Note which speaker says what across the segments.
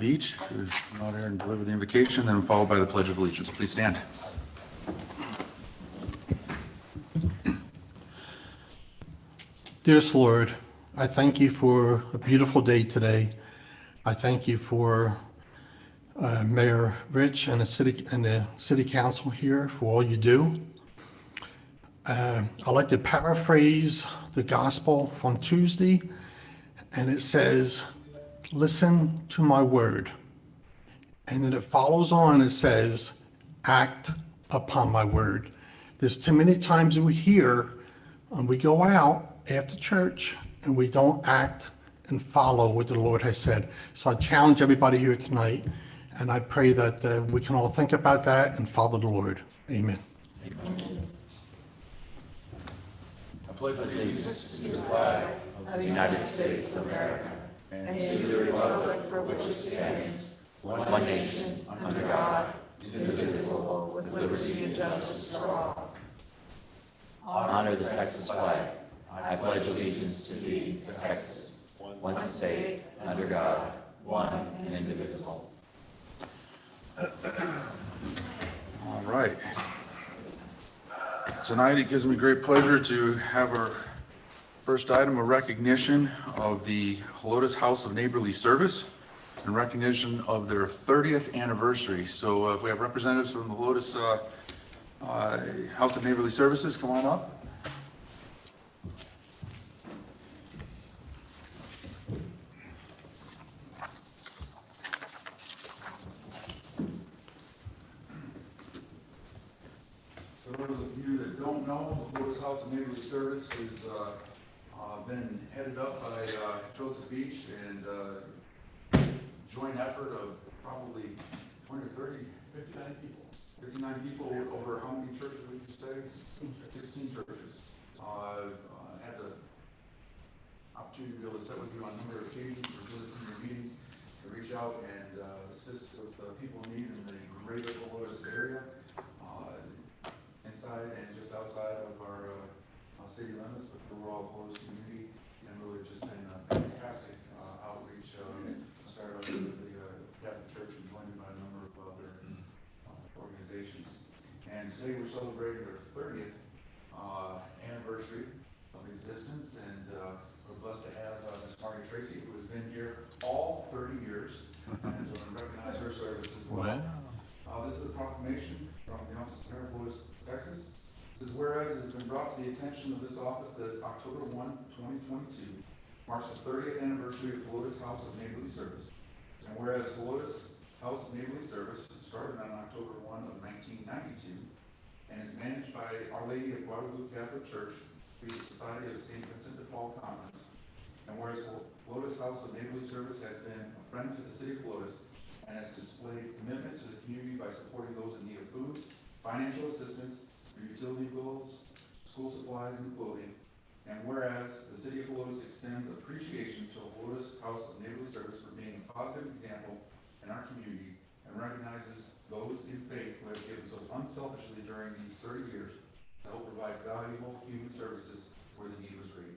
Speaker 1: Beach to come out here and deliver the invocation, then followed by the Pledge of Allegiance. Please stand.
Speaker 2: Dearest Lord, I thank you for a beautiful day today. I thank you for Mayor Rich and the city council here for all you do. I'd like to paraphrase the gospel from Tuesday, and it says, listen to my word. And then it follows on, it says, act upon my word. There's too many times we hear and we go out after church and we don't act and follow what the Lord has said. So I challenge everybody here tonight, and I pray that we can all think about that and follow the Lord. Amen.
Speaker 3: Amen. I pledge allegiance to the flag of the United States of America and to the republic for which it stands, one nation, under God, indivisible, with liberty and justice for all. Honor the Texas flag. I pledge allegiance to thee, Texas, one state, under God, one and indivisible.
Speaker 1: All right. Tonight, it gives me great pleasure to have our first item, a recognition of the Helotes House of Neighborly Service in recognition of their 30th anniversary. So if we have representatives from the Helotes House of Neighborly Services, come on up. For those of you that don't know, the Helotes House of Neighborly Service has been headed up by Joseph Beach, and joint effort of probably 20 or 30, 59 people. 59 people over how many churches would you say? 16 churches. Had the opportunity to be able to sit with you on a number of occasions for your meetings, to reach out and assist with people in need in the greater Helotes area, inside and just outside of our city limits, but the rural Helotes community, and really just been a fantastic outreach. Started out with the Catholic Church and joined by a number of other organizations. And today we're celebrating our 30th anniversary of existence, and we're blessed to have Ms. Marty Tracy, who has been here all 30 years, and so we recognize her service as well. Wow. This is a proclamation from the Office of Mayor of Helotes, Texas. This is whereas it has been brought to the attention of this office that October 1, 2022 marks the 30th anniversary of Helotes House of Neighborly Service. And whereas Helotes House of Neighborly Service started on October 1 of 1992 and is managed by Our Lady of Guadalupe Catholic Church through the Society of St. Vincent de Paul Conference. And whereas Helotes House of Neighborly Service has been a friend to the city of Helotes and has displayed commitment to the community by supporting those in need of food, financial assistance, utility bills, school supplies, and clothing. And whereas the city of Helotes extends appreciation to the Helotes House of Neighborly Service for being a positive example in our community and recognizes those in faith who have given so unselfishly during these 30 years to help provide valuable human services where the need was great.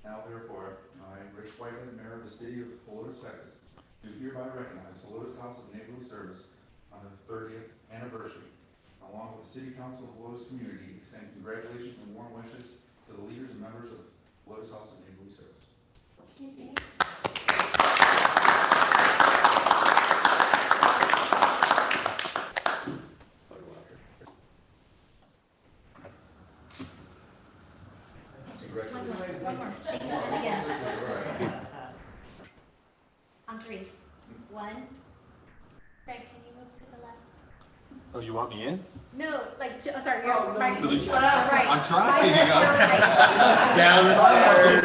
Speaker 1: Now, therefore, I, Rich Whitehead, Mayor of the City of Helotes, Texas, do hereby recognize Helotes House of Neighborly Service on the 30th anniversary. Along with the City Council of Helotes community, extend congratulations and warm wishes to the leaders and members of Helotes House of Neighborly Service.
Speaker 4: One more. Again. On three. 1. Craig, can you move to the left?
Speaker 5: Oh, you want me in?
Speaker 4: No, like, sorry, you're right.
Speaker 5: To the
Speaker 4: Right.
Speaker 5: I'm trying to
Speaker 4: Right.
Speaker 5: go down the stairs.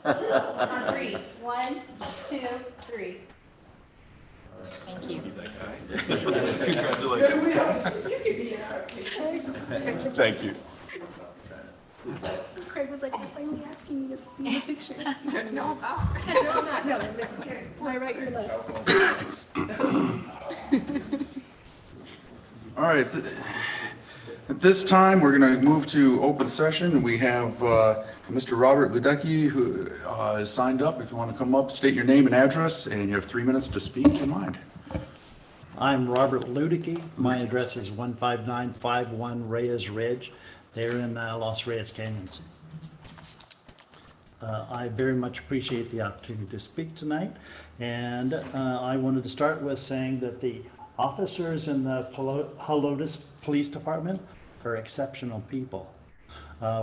Speaker 4: On 3. 1, 2, 3. Thank you.
Speaker 5: Congratulations. Thank you.
Speaker 6: Craig was like, I'm finally asking you to be in the picture. No, no, I write your letter.
Speaker 1: All right. At this time, we're going to move to open session. We have Mr. Robert Ludecki, who is signed up. If you want to come up, state your name and address, and you have 3 minutes to speak your mind.
Speaker 7: I'm Robert Ludecki. My address is 15951 Reyes Ridge. They're in Los Reyes Canyons. I very much appreciate the opportunity to speak tonight. And I wanted to start with saying that the officers in the Helotes Police Department are exceptional people.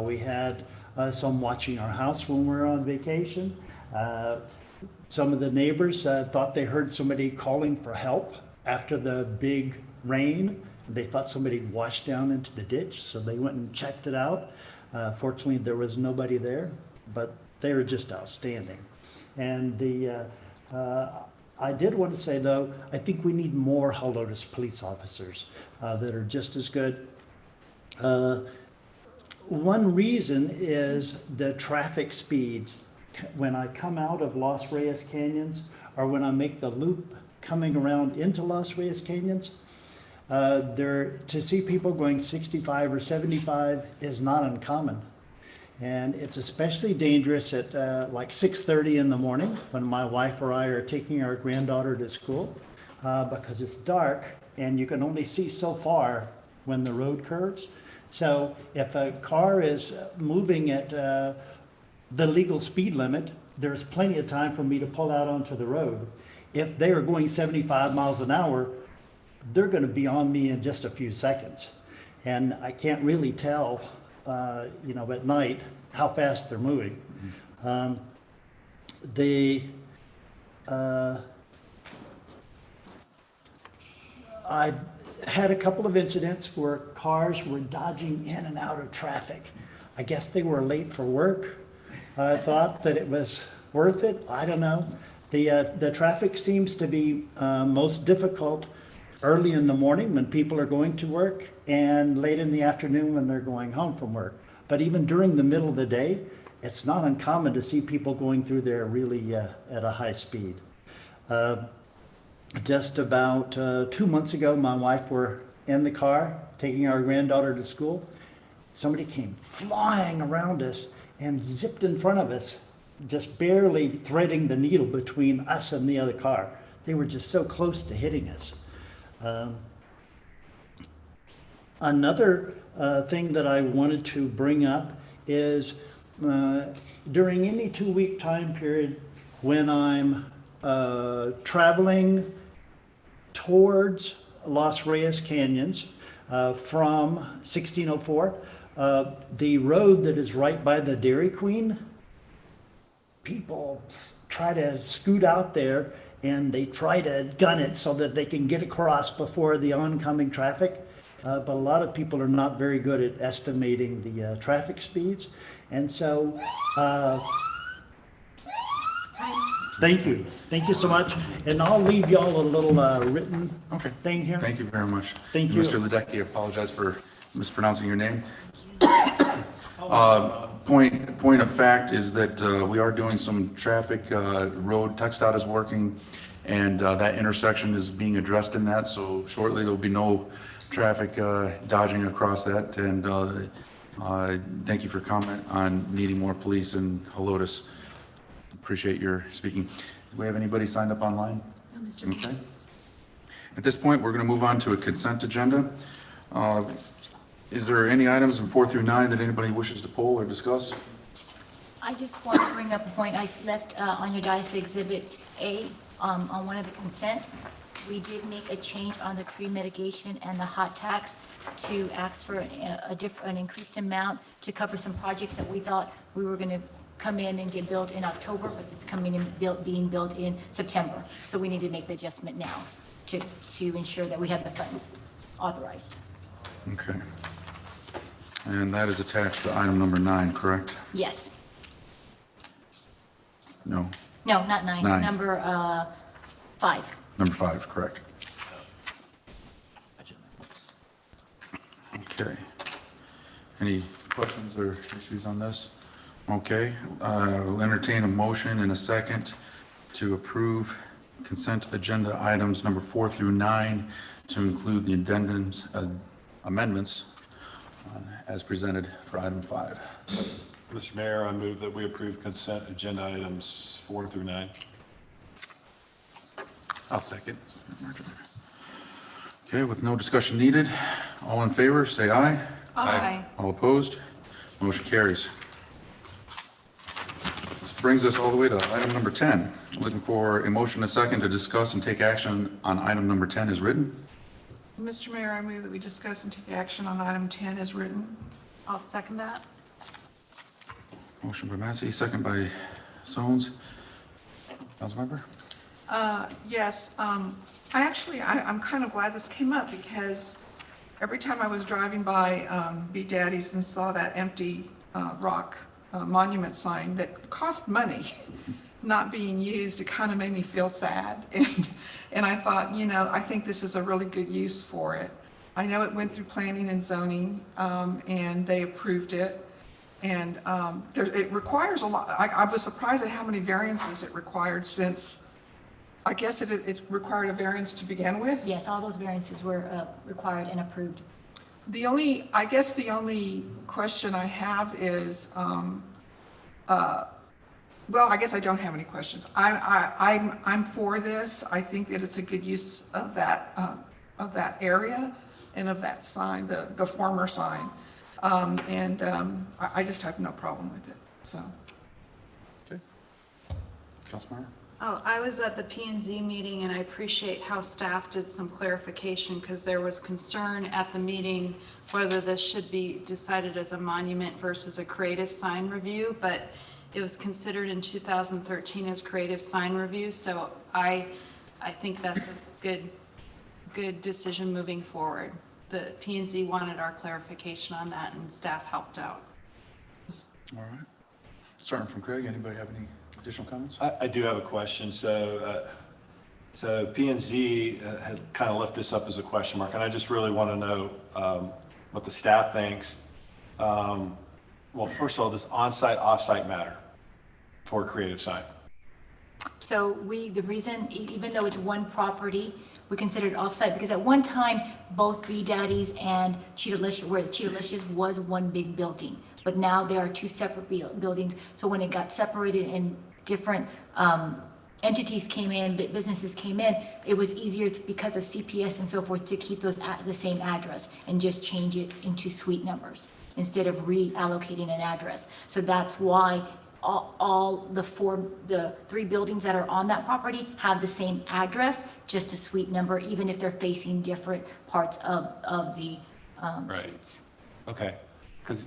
Speaker 7: We had some watching our house when we were on vacation. Some of the neighbors thought they heard somebody calling for help after the big rain. They thought somebody washed down into the ditch, so they went and checked it out. Fortunately, there was nobody there, but they were just outstanding. And I did want to say, though, I think we need more Helotes police officers that are just as good. One reason is the traffic speeds. When I come out of Los Reyes Canyons, or when I make the loop coming around into Los Reyes Canyons, to see people going 65 or 75 is not uncommon. And it's especially dangerous at like 6:30 in the morning when my wife or I are taking our granddaughter to school because it's dark and you can only see so far when the road curves. So if a car is moving at the legal speed limit, there's plenty of time for me to pull out onto the road. If they are going 75 miles an hour, they're going to be on me in just a few seconds. And I can't really tell at night how fast they're moving. I've had a couple of incidents where cars were dodging in and out of traffic. I guess they were late for work. I thought that it was worth it. I don't know. The traffic seems to be most difficult early in the morning when people are going to work and late in the afternoon when they're going home from work. But even during the middle of the day, it's not uncommon to see people going through there really at a high speed. Just about 2 months ago, my wife were in the car taking our granddaughter to school. Somebody came flying around us and zipped in front of us, just barely threading the needle between us and the other car. They were just so close to hitting us. Another thing that I wanted to bring up is during any 2-week time period when I'm traveling towards Los Reyes Canyons from 1604, the road that is right by the Dairy Queen, people try to scoot out there and they try to gun it so that they can get across before the oncoming traffic. But a lot of people are not very good at estimating the traffic speeds. And so, thank you. Thank you so much. And I'll leave y'all a little written thing here.
Speaker 1: Thank you very much.
Speaker 7: Thank you.
Speaker 1: Mr. Ludecki, I apologize for mispronouncing your name. Point of fact is that we are doing some traffic, road, TxDOT is working, and that intersection is being addressed in that, so shortly there'll be no traffic dodging across that, and thank you for comment on needing more police in Helotes. Appreciate your speaking. Do we have anybody signed up online?
Speaker 6: No, Mr. Chairman.
Speaker 1: Okay. At this point, we're going to move on to a consent agenda. Is there any items from 4 through 9 that anybody wishes to pull or discuss?
Speaker 3: I just want to bring up a point. I left on your dice Exhibit A on one of the consent. We did make a change on the tree mitigation and the hot tax to ask for an increased amount to cover some projects that we thought we were going to come in and get built in October, but it's coming in being built in September. So we need to make the adjustment now to ensure that we have the funds authorized.
Speaker 1: Okay. And that is attached to item number 9, correct?
Speaker 3: Yes.
Speaker 1: No,
Speaker 3: No, not 9.
Speaker 1: 9.
Speaker 3: Number 5.
Speaker 1: number 5, correct. Okay. Any questions or issues on this? Okay, we'll entertain a motion in a second to approve consent agenda items number 4 through 9 to include the addendums, amendments as presented for item 5.
Speaker 5: Mr. Mayor, I move that we approve consent agenda items 4 through 9.
Speaker 1: I'll second. Okay, with no discussion needed, all in favor, say aye.
Speaker 3: Aye.
Speaker 1: All opposed? Motion carries. This brings us all the way to item number 10. Looking for a motion and a second to discuss and take action on item number 10 as written.
Speaker 8: Mr. Mayor, I move that we discuss and take action on item 10 as written.
Speaker 3: I'll second that.
Speaker 1: Motion by Massey, second by Sones. Councilmember?
Speaker 8: Yes, I'm kind of glad this came up because every time I was driving by B Daddy's and saw that empty rock monument sign that cost money not being used, it kind of made me feel sad. And I thought, I think this is a really good use for it. I know it went through planning and zoning, and they approved it. And it requires a lot. I was surprised at how many variances it required, since I guess it required a variance to begin with.
Speaker 9: Yes, all those variances were required and approved.
Speaker 8: I guess the only question I have is, well, I guess I don't have any questions. I'm for this. I think that it's a good use of that area and of that sign, the former sign. I just have no problem with it, so.
Speaker 1: Okay. Councilmember?
Speaker 3: Oh, I was at the P&Z meeting, and I appreciate how staff did some clarification, because there was concern at the meeting whether this should be decided as a monument versus a creative sign review, but it was considered in 2013 as creative sign review, so I think that's a good decision moving forward. The P&Z wanted our clarification on that, and staff helped out.
Speaker 1: All right. Starting from Craig, anybody have any additional comments?
Speaker 5: I do have a question. So P&Z had kind of left this up as a question mark, and I just really want to know what the staff thinks. Well, first of all, does on-site, off-site matter for a creative sign?
Speaker 9: So the reason, even though it's one property, we consider it offsite because at one time, both B Daddy's and Cheetah-licious, where Cheetah-licious was one big building, but now there are two separate buildings. So when it got separated and different entities came in, businesses came in, it was easier because of CPS and so forth to keep those at the same address and just change it into suite numbers instead of reallocating an address. So that's why all the three buildings that are on that property have the same address, just a suite number, even if they're facing different parts of the
Speaker 5: Right.
Speaker 9: streets.
Speaker 5: Okay, because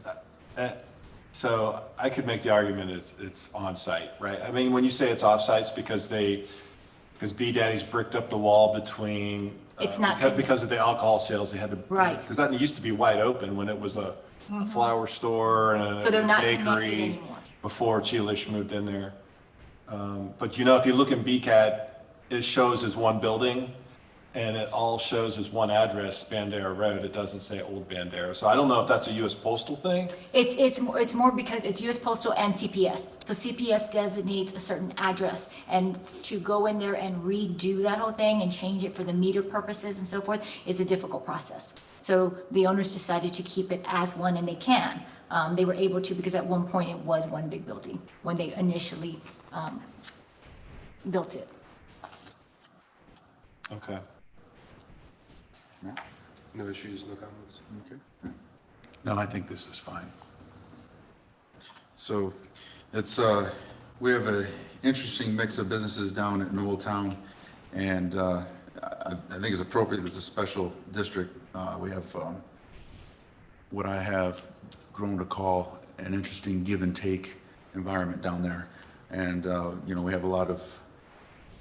Speaker 5: so I could make the argument it's on site, right? I mean, when you say it's off sites, because B Daddy's bricked up the wall between
Speaker 9: It's not
Speaker 5: because of the alcohol sales, they had to
Speaker 9: Right.
Speaker 5: because that used to be wide open when it was a flower store and
Speaker 9: So they're
Speaker 5: a
Speaker 9: not connected
Speaker 5: bakery
Speaker 9: anymore.
Speaker 5: before Cheetah moved in there. But if you look in BCAT, it shows as one building, and it all shows as one address, Bandera Road. It doesn't say Old Bandera. So I don't know if that's a U.S. Postal thing.
Speaker 9: It's more because it's US Postal and CPS. So CPS designates a certain address, and to go in there and redo that whole thing and change it for the meter purposes and so forth is a difficult process. So the owners decided to keep it as one, and they can. They were able to because at one point it was one big building when they initially built it.
Speaker 5: Okay.
Speaker 10: No issues, no comments.
Speaker 1: Okay. No, I think this is fine. So it's, we have an interesting mix of businesses down at Newell Town, and I think it's appropriate that it's a special district. We have what I have grown to call an interesting give and take environment down there. And, we have a lot of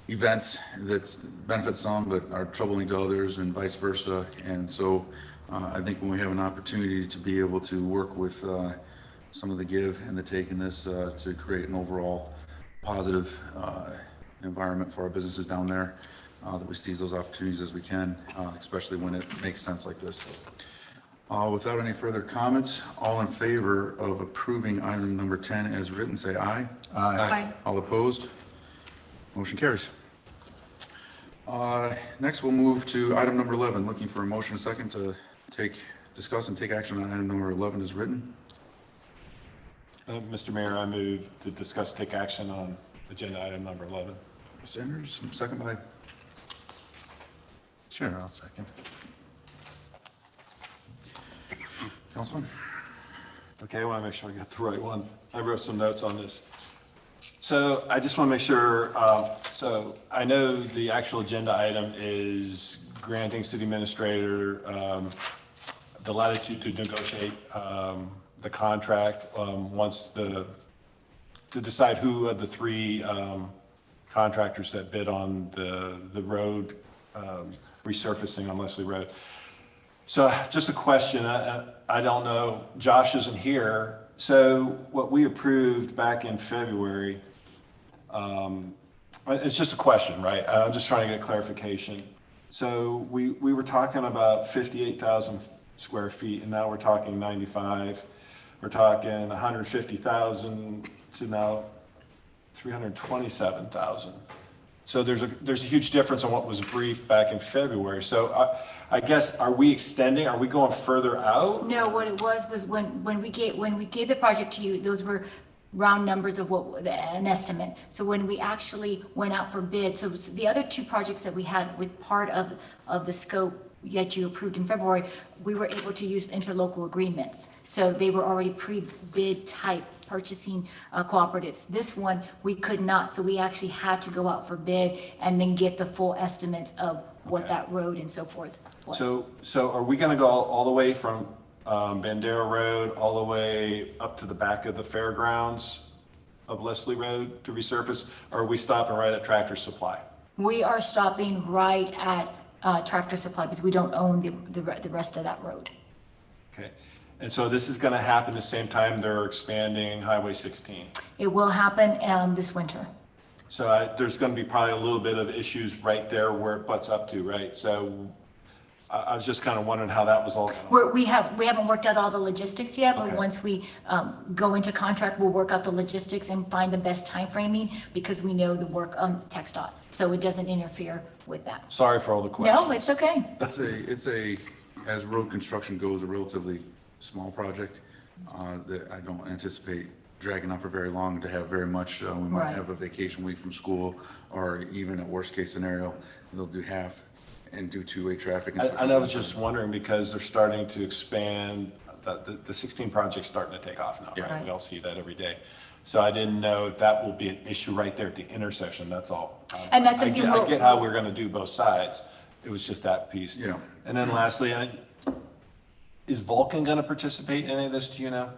Speaker 1: events that benefit some but are troubling to others and vice versa. And so I think when we have an opportunity to be able to work with some of the give and the take in this to create an overall positive environment for our businesses down there, that we seize those opportunities as we can, especially when it makes sense like this. Without any further comments, all in favor of approving item number 10 as written, say aye.
Speaker 8: Aye.
Speaker 1: All opposed? Motion carries. Next, we'll move to item number 11, looking for a motion and second to take discuss and take action on item number 11 is written.
Speaker 5: Mr. Mayor, I move to discuss, take action on agenda item number 11.
Speaker 1: Sanders, second by,
Speaker 10: Sure, I'll second.
Speaker 1: Councilman?
Speaker 5: Okay, I want to make sure I got the right one. I wrote some notes on this. So I just want to make sure, so I know the actual agenda item is granting city administrator the latitude to negotiate the contract to decide who of the three contractors that bid on the road resurfacing on Leslie Road. So just a question, I don't know, Josh isn't here. So what we approved back in February, it's just a question, right? I'm just trying to get clarification. So we were talking about 58,000 square feet and now we're talking 95. We're talking 150,000 to now 327,000. So there's a huge difference on what was briefed back in February. So I guess, are we going further out?
Speaker 9: No, what it was when we gave the project to you, those were round numbers of an estimate. So when we actually went out for bid, so the other two projects that we had with part of the scope that you approved in February, we were able to use interlocal agreements. So they were already pre-bid type purchasing cooperatives. This one, we could not. So we actually had to go out for bid and then get the full estimates of what that road and so forth was.
Speaker 5: So are we gonna go all the way from Bandera Road, all the way up to the back of the fairgrounds of Leslie Road to resurface? Or are we stopping right at Tractor Supply?
Speaker 9: We are stopping right at Tractor Supply because we don't own the rest of that road.
Speaker 5: Okay, and so this is gonna happen the same time they're expanding Highway 16?
Speaker 9: It will happen this winter.
Speaker 5: So there's gonna be probably a little bit of issues right there where it butts up to, right? So I was just kind of wondering how that was all going.
Speaker 9: We haven't worked out all the logistics yet, but
Speaker 5: Okay.
Speaker 9: once we go into contract, we'll work out the logistics and find the best time framing because we know the work on TxDOT, so it doesn't interfere with that.
Speaker 5: Sorry for all the questions.
Speaker 9: No, it's okay.
Speaker 1: It's a, as road construction goes, a relatively small project that I don't anticipate dragging on for very long to have very much. We might
Speaker 9: Right.
Speaker 1: have a vacation week from school, or even a worst case scenario, they'll do half and do two-way traffic.
Speaker 5: And I was just wondering because they're starting to expand, the 16 project's starting to take off now,
Speaker 1: Yeah.
Speaker 5: right? We all see that every day. So I didn't know if that will be an issue right there at the intersection, that's all.
Speaker 9: And that's
Speaker 5: I
Speaker 9: something
Speaker 5: get- I get how we're gonna do both sides. It was just that piece.
Speaker 1: Yeah.
Speaker 5: And then lastly, is Vulcan gonna participate in any of this, do you know?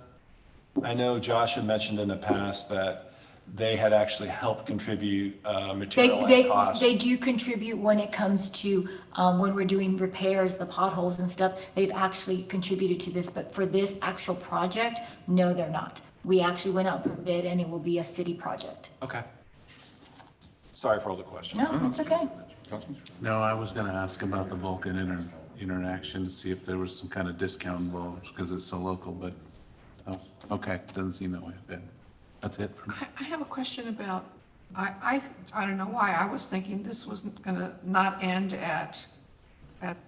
Speaker 5: I know Josh had mentioned in the past that they had actually helped contribute material and cost.
Speaker 9: They do contribute when it comes to, when we're doing repairs, the potholes and stuff, they've actually contributed to this, but for this actual project, no, they're not. We actually went out for bid and it will be a city project.
Speaker 5: Okay. Sorry for all the questions.
Speaker 9: No, it's okay.
Speaker 1: Councilman?
Speaker 10: No, I was gonna ask about the Vulcan interaction to see if there was some kind of discount involved because it's so local, but, oh, okay, doesn't seem that way. Okay. That's it for me.
Speaker 8: I have a question about, I don't know why, I was thinking this was gonna not end at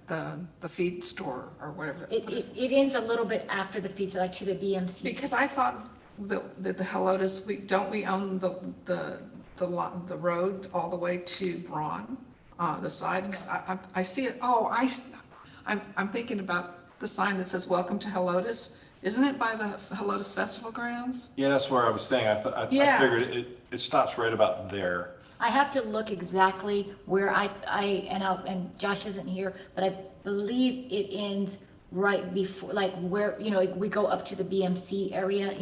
Speaker 8: the feed store or whatever.
Speaker 9: It ends a little bit after the feature, like to the BMC.
Speaker 8: Because I thought that the Helotes, don't we own the road all the way to Braun, the side? Because I see it, I'm thinking about the sign that says, "Welcome to Helotes." Isn't it by the Helotes Festival Grounds?
Speaker 5: Yeah, that's where I was saying. I
Speaker 8: Yeah.
Speaker 5: figured it stops right about there.
Speaker 9: I have to look exactly where and Josh isn't here, but I believe it ends right before, like where, we go up to the BMC area,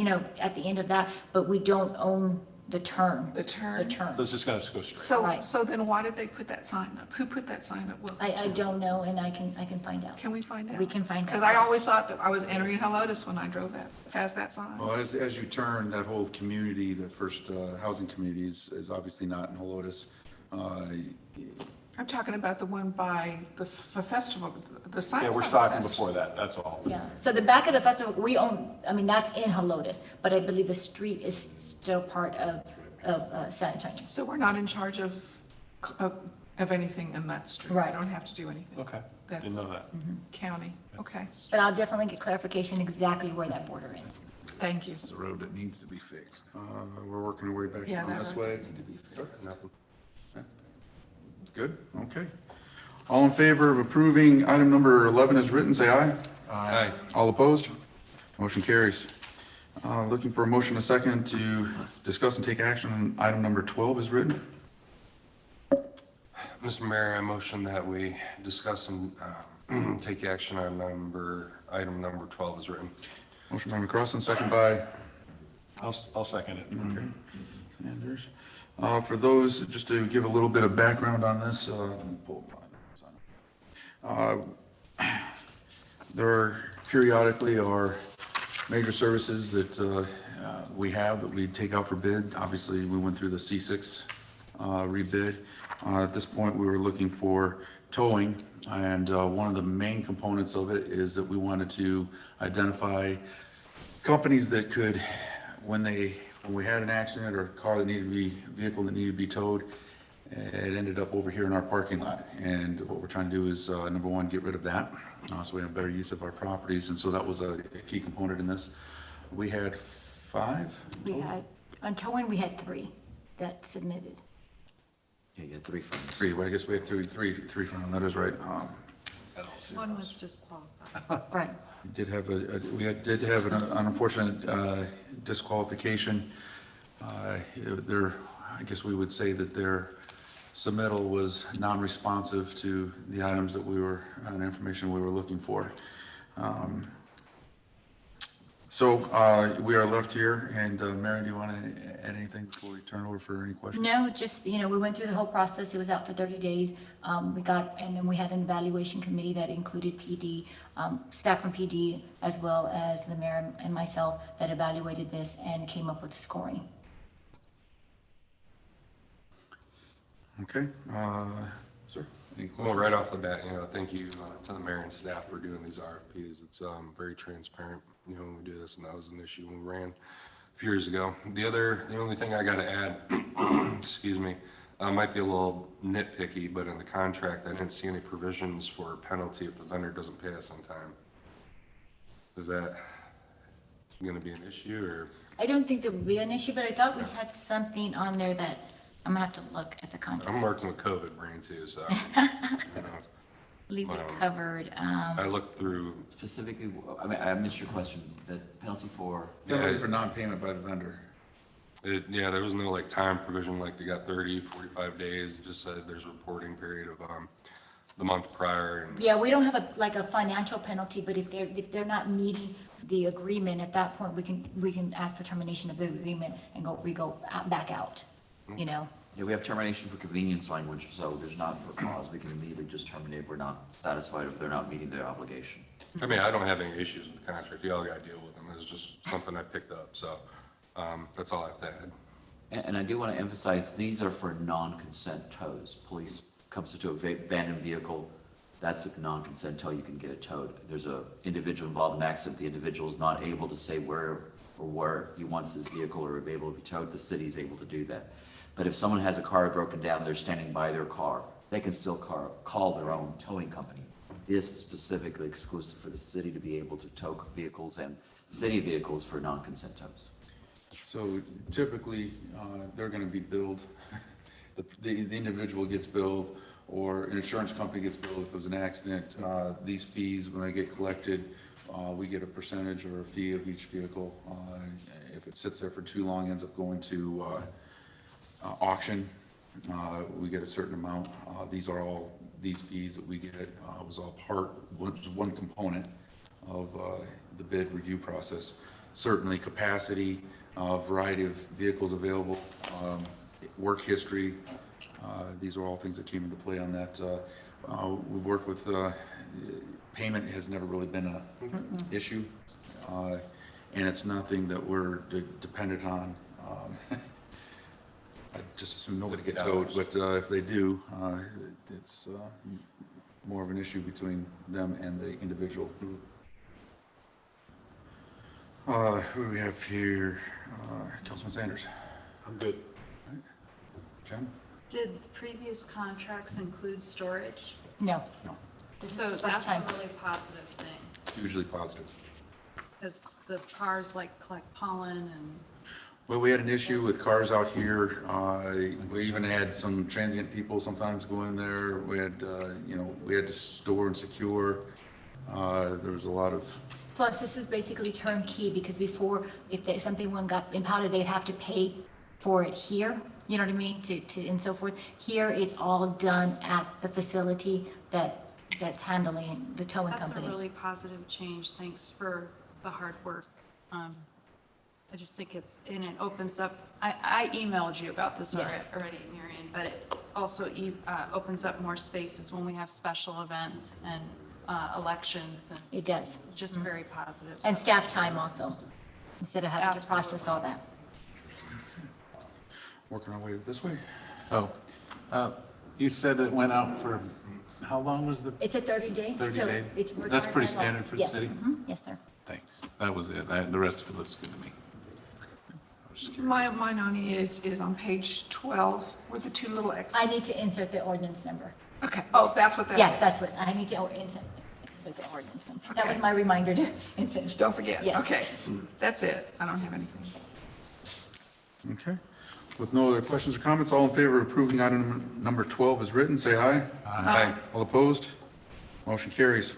Speaker 9: at the end of that, but we don't own the turn.
Speaker 8: The turn?
Speaker 5: So it's just gonna go straight.
Speaker 8: So, so then why did they put that sign up? Who put that sign up? Well,
Speaker 9: I don't know, and I can find out.
Speaker 8: Can we find out?
Speaker 9: We can find out.
Speaker 8: Because I always thought that I was entering Helotes when I drove past that sign.
Speaker 1: Well, as you turn, that whole community, the first housing community is obviously not in Helotes.
Speaker 8: I'm talking about the one by the festival, the sign.
Speaker 5: Yeah, we're talking before that, that's all.
Speaker 9: Yeah, so the back of the festival, we own, that's in Helotes, but I believe the street is still part of San Antonio.
Speaker 8: So we're not in charge of of anything in that street.
Speaker 9: Right.
Speaker 8: I don't have to do anything.
Speaker 5: Okay,
Speaker 8: That's
Speaker 5: didn't know that.
Speaker 8: county. Okay,
Speaker 9: But I'll definitely get clarification exactly where that border ends.
Speaker 8: thank you.
Speaker 10: It's the road that needs to be fixed.
Speaker 1: We're working our way back
Speaker 8: Yeah,
Speaker 1: down
Speaker 8: that
Speaker 1: this
Speaker 8: road
Speaker 1: way.
Speaker 8: does need to be fixed.
Speaker 1: Good, okay. All in favor of approving item number 11 as written, say aye.
Speaker 10: Aye.
Speaker 1: All opposed? Motion carries. Looking for a motion a second to discuss and take action on item number 12 as written.
Speaker 11: Mr. Mayor, I motion that we discuss and take action on item number 12 as written.
Speaker 1: Motion by McCrossan, second by
Speaker 5: I'll second it.
Speaker 1: okay. Sanders. For those, just to give a little bit of background on this, there periodically are major services that we have that we take out for bid. Obviously, we went through the C6 rebid. At this point, we were looking for towing, and one of the main components of it is that we wanted to identify companies that could, when we had an accident or a car that needed to be, vehicle that needed to be towed, it ended up over here in our parking lot. And what we're trying to do is, number one, get rid of that, so we have better use of our properties. And so that was a key component in this. We had 5?
Speaker 9: We had, on towing, we had 3 that submitted.
Speaker 3: Yeah, you had 3 from.
Speaker 1: 3, well, I guess we had three from them, that is right.
Speaker 6: One was disqualified.
Speaker 9: Right.
Speaker 1: We did have did have an unfortunate disqualification. I guess we would say that their submittal was non-responsive to the items that and information we were looking for. So we are left here, and Mary, do you want to add anything before we turn over for any questions?
Speaker 9: No, just, we went through the whole process. It was out for 30 days. And then we had an evaluation committee that included PD, staff from PD, as well as the mayor and myself, that evaluated this and came up with the scoring.
Speaker 1: Okay, sir, any
Speaker 11: Well,
Speaker 1: questions?
Speaker 11: right off the bat, thank you to the mayor and staff for doing these RFPs. It's very transparent, when we do this, and that was an issue when we ran a few years ago. The only thing I got to add, excuse me, might be a little nitpicky, but in the contract, I didn't see any provisions for a penalty if the vendor doesn't pay us on time. Is that going to be an issue, or?
Speaker 9: I don't think there would be an issue, but I thought we had something on there that, I'm gonna have to look at the
Speaker 11: I'm
Speaker 9: contract.
Speaker 11: working with COVID brain too, so,
Speaker 9: Leave it covered.
Speaker 11: I looked through,
Speaker 3: Specifically, I missed your question, the penalty for,
Speaker 1: Penalty for non-payment by the vendor.
Speaker 11: there was no time provision, like they got 30, 45 days. It just said there's a reporting period of the month prior. And
Speaker 9: Yeah, we don't have a financial penalty, but if they're not meeting the agreement, at that point, we can ask for termination of the agreement and go back out,
Speaker 3: yeah, we have termination for convenience language, so there's not for cause. We can immediately just terminate if we're not satisfied, if they're not meeting their obligation.
Speaker 11: I mean, I don't have any issues with the contract. Y'all got to deal with them. It's just something I picked up. So that's all I have to add.
Speaker 3: And I do want to emphasize, these are for non-consent tows. Police comes to an abandoned vehicle, that's a non-consent tow, you can get it towed. There's a individual involved in an accident, the individual is not able to say where he wants this vehicle or be able to be towed, the city is able to do that. But if someone has a car broken down, they're standing by their car, they can still call their own towing company. This is specifically exclusive for the city to be able to tow vehicles and city vehicles for non-consent tows.
Speaker 1: So typically, they're gonna be billed, the individual gets billed, or an insurance company gets billed if there's an accident. These fees, when they get collected, we get a percentage or a fee of each vehicle. If it sits there for too long, ends up going to auction, we get a certain amount. These fees that we get, was all one component of the bid review process. Certainly capacity, variety of vehicles available, work history, these are all things that came into play on that. We've worked with, payment has never really been a issue, and it's nothing that we're dependent on. I just assume nobody get towed, but if they do, it's more of an issue between them and the individual. Who do we have here? Councilman Sanders.
Speaker 5: I'm good.
Speaker 1: Jen?
Speaker 12: Did previous contracts include storage?
Speaker 9: No.
Speaker 11: No,
Speaker 9: This is
Speaker 12: So
Speaker 9: the first
Speaker 12: that's
Speaker 9: time.
Speaker 12: a really positive thing,
Speaker 11: usually positive.
Speaker 12: because the cars like collect pollen and
Speaker 1: Well, we had an issue with cars out here. We even had some transient people sometimes go in there. We had, we had to store and secure. There was a lot of,
Speaker 9: Plus, this is basically turnkey, because before, if something one got impounded, they'd have to pay for it here, you know what I mean, and so forth. Here, it's all done at the facility that's handling the towing
Speaker 12: that's a
Speaker 9: company.
Speaker 12: really positive change. Thanks for the hard work. I just think and it opens up, I emailed you about this
Speaker 9: Yes.
Speaker 12: already, Marion, but it also opens up more spaces when we have special events and elections, and
Speaker 9: It does.
Speaker 12: just very positive.
Speaker 9: And staff time also, instead of having to process
Speaker 12: Absolutely.
Speaker 9: all that.
Speaker 1: working our way this way.
Speaker 10: Oh, you said it went out for, how long was the,
Speaker 9: It's a 30-day.
Speaker 10: 30
Speaker 9: so
Speaker 10: day?
Speaker 9: it's
Speaker 10: That's pretty
Speaker 9: required by law.
Speaker 10: standard for the
Speaker 9: Yes,
Speaker 10: city?
Speaker 9: Yes, sir.
Speaker 10: thanks. That was it. The rest of it looks good to me. I was just curious.
Speaker 8: Mine only is on page 12 with the two little X's.
Speaker 9: I need to insert the ordinance number.
Speaker 8: Okay, oh, that's what that is.
Speaker 9: Yes, that's what, I need to insert the ordinance number. That was
Speaker 8: Okay.
Speaker 9: my reminder to insert.
Speaker 8: Don't forget.
Speaker 9: Yes.
Speaker 8: Okay, that's it. I don't have anything.
Speaker 1: Okay. With no other questions or comments, all in favor of approving item number 12 is written, say aye.
Speaker 11: Aye.
Speaker 1: All opposed? Motion carries.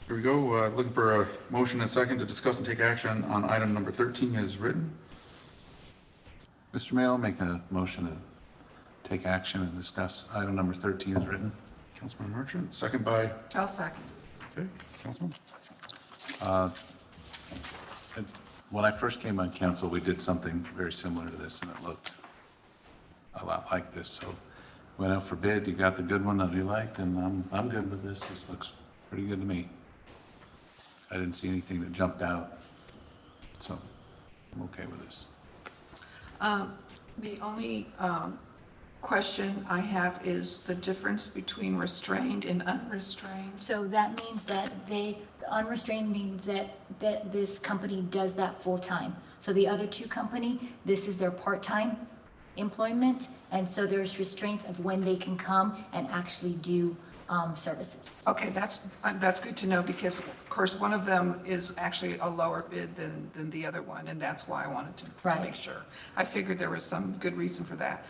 Speaker 1: Here we go, looking for a motion and a second to discuss and take action on item number 13 as written.
Speaker 10: Mr. Mayor, I'll make a motion to take action and discuss item number 13 as written.
Speaker 1: Councilman Merchant, second by,
Speaker 8: I'll second.
Speaker 1: okay, Councilman?
Speaker 10: And when I first came on council, we did something very similar to this, and it looked a lot like this. So went out for bid, you got the good one that you liked, and I'm good with this. This looks pretty good to me. I didn't see anything that jumped out, so I'm okay with this.
Speaker 8: The only question I have is the difference between restrained and unrestrained.
Speaker 9: So that means that the unrestrained means that this company does that full-time. So the other two company, this is their part-time employment, and so there's restraints of when they can come and actually do services.
Speaker 8: Okay, that's good to know, because of course, one of them is actually a lower bid than the other one, and that's why I wanted to
Speaker 9: Right.
Speaker 8: make sure. I figured there was some good reason for that.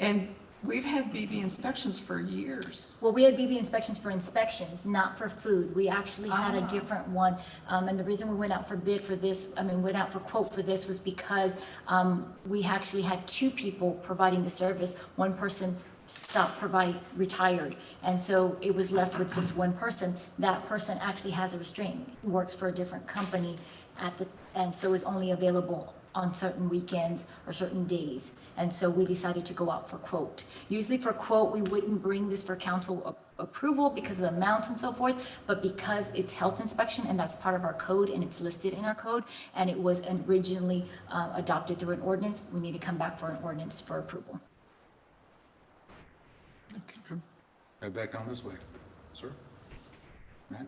Speaker 8: And we've had BB inspections for years.
Speaker 9: Well, we had BB inspections for inspections, not for food. We actually had a different one. And the reason we went out for bid for this, went out for quote for this was because we actually had two people providing the service. One person retired. And so it was left with just one person. That person actually has a restraint, works for a different company and so is only available on certain weekends or certain days. And so we decided to go out for quote. Usually for quote, we wouldn't bring this for council approval because of the amounts and so forth, but because it's health inspection and that's part of our code and it's listed in our code, and it was originally adopted through an ordinance, we need to come back for an ordinance for approval.
Speaker 1: Okay, good. Head back down this way, sir. Matt?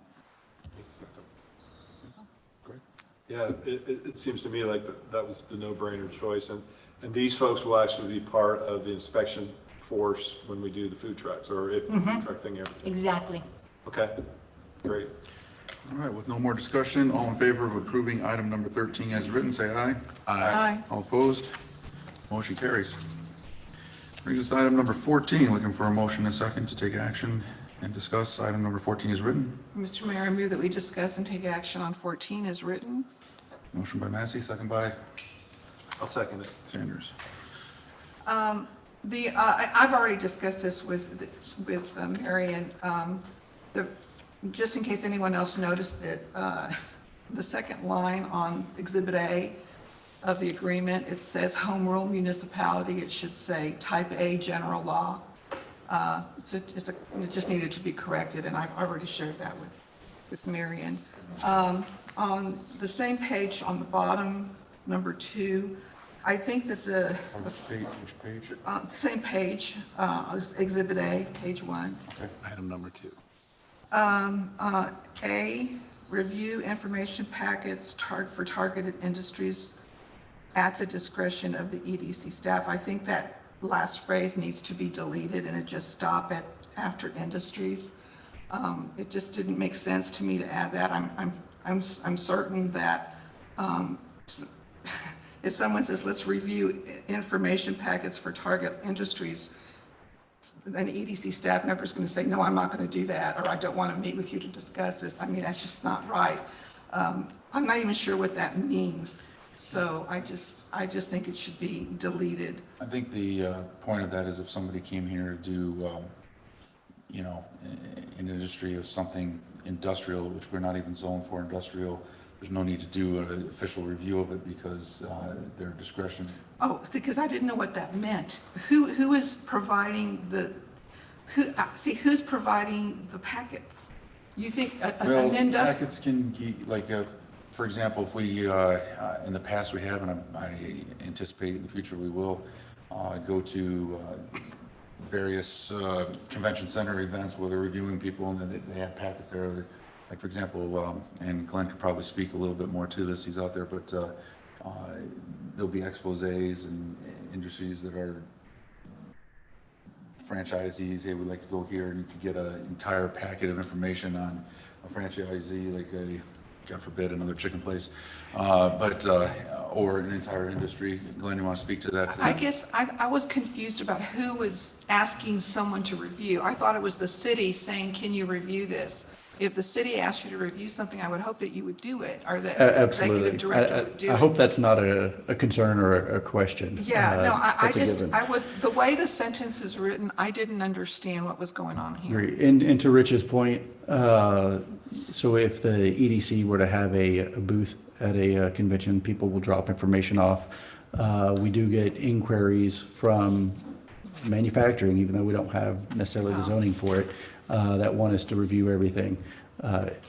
Speaker 1: Go ahead.
Speaker 5: Yeah, it seems to me like that was the no-brainer choice, and these folks will actually be part of the inspection force when we do the food trucks, or if the food truck thing ever.
Speaker 9: Exactly.
Speaker 5: Okay, great.
Speaker 1: All right, with no more discussion, all in favor of approving item number 13 as written, say aye.
Speaker 8: Aye.
Speaker 1: All opposed? Motion carries. Brings us to item number 14, looking for a motion and a second to take action and discuss item number 14 as written.
Speaker 8: Mr. Mayor, I move that we discuss and take action on 14 as written.
Speaker 1: Motion by Massey, second by
Speaker 5: I'll second it.
Speaker 1: Sanders.
Speaker 8: I've already discussed this with Marion. Just in case anyone else noticed it, the second line on Exhibit A of the agreement, it says home rule municipality. It should say type A general law. It just needed to be corrected, and I've already shared that with Marion. On the same page, on the bottom, number 2, I think that
Speaker 1: Which page?
Speaker 8: same page, is Exhibit A, page 1.
Speaker 10: Item number 2.
Speaker 8: A, review information packets for targeted industries at the discretion of the EDC staff. I think that last phrase needs to be deleted and it just stop at after industries. It just didn't make sense to me to add that. I'm certain that if someone says, let's review information packets for target industries, an EDC staff member is going to say, no, I'm not going to do that, or I don't want to meet with you to discuss this. I mean, that's just not right. I'm not even sure what that means. So I just think it should be deleted.
Speaker 13: I think the point of that is if somebody came here to do, you know, an industry of something industrial, which we're not even zoned for industrial, there's no need to do an official review of it because their discretion.
Speaker 8: Oh, see, because I didn't know what that meant. Who is providing the, who's providing the packets? You think an industry?
Speaker 13: Packets can, like, for example, if we, in the past we have, and I anticipate in the future we will, go to various convention center events where they're reviewing people and then they have packets there. Like, for example, and Glenn could probably speak a little bit more to this, he's out there, but there'll be exposés and industries that are franchisees. Hey, we'd like to go here, and you could get an entire packet of information on a franchisee, like a, God forbid, another chicken place, or an entire industry. Glenn, you want to speak to that?
Speaker 8: I guess I was confused about who was asking someone to review. I thought it was the city saying, can you review this? If the city asked you to review something, I would hope that you would do it, or the executive director would do it.
Speaker 7: I hope that's not a concern or a question.
Speaker 8: Yeah, no, I was, the way the sentence is written, I didn't understand what was going on here.
Speaker 7: And to Rich's point, so if the EDC were to have a booth at a convention, people will drop information off. We do get inquiries from manufacturing, even though we don't have necessarily the zoning for it, that want us to review everything.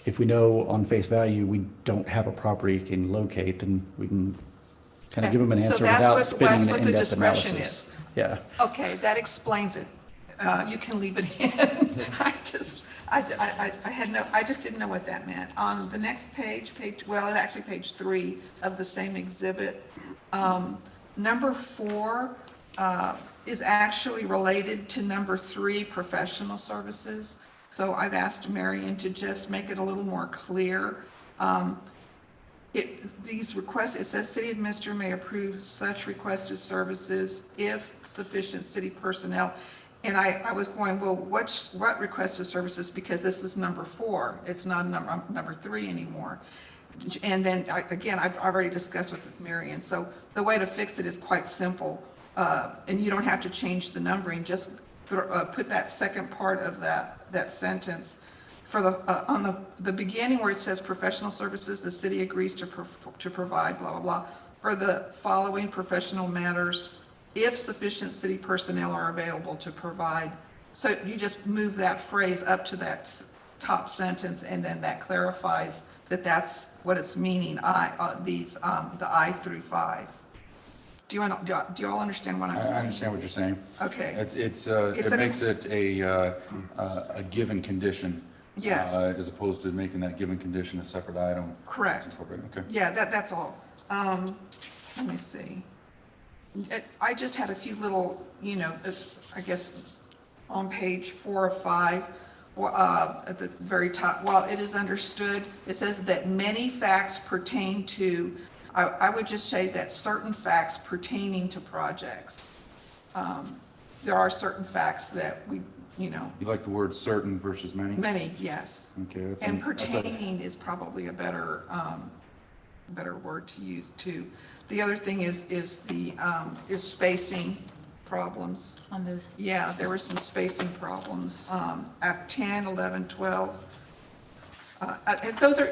Speaker 7: If we know on face value we don't have a property can locate, then we can kind of give them an answer without spinning an in-depth analysis. Yeah.
Speaker 8: Okay, that explains it. You can leave it in. I just didn't know what that meant. On the next page, well, it's actually page 3 of the same exhibit. Number 4 is actually related to number 3, professional services. So I've asked Marion to just make it a little more clear. These requests, it says city administrator may approve such requested services if sufficient city personnel. And I was going, well, what requested services? Because this is number 4. It's not number 3 anymore. And then again, I've already discussed with Marion. So the way to fix it is quite simple. And you don't have to change the numbering, just put that second part of that sentence for on the beginning where it says professional services, the city agrees to provide blah, blah, blah, for the following professional matters, if sufficient city personnel are available to provide. So you just move that phrase up to that top sentence, and then that clarifies that that's what it's meaning, the I through 5. Do you all understand what I'm saying?
Speaker 13: I understand what you're saying.
Speaker 8: Okay.
Speaker 13: It makes it a given condition.
Speaker 8: Yes.
Speaker 13: As opposed to making that given condition a separate item.
Speaker 8: Correct.
Speaker 13: Okay.
Speaker 8: Yeah, that's all. Let me see. I just had a few little, I guess on page 4 or 5, at the very top, while it is understood, it says that many facts pertain to, I would just say that certain facts pertaining to projects. There are certain facts that you
Speaker 13: like the word certain versus many?
Speaker 8: Many, yes.
Speaker 13: Okay.
Speaker 8: And pertaining is probably a better word to use too. The other thing is spacing problems.
Speaker 9: On those.
Speaker 8: Yeah, there were some spacing problems at 10, 11, 12.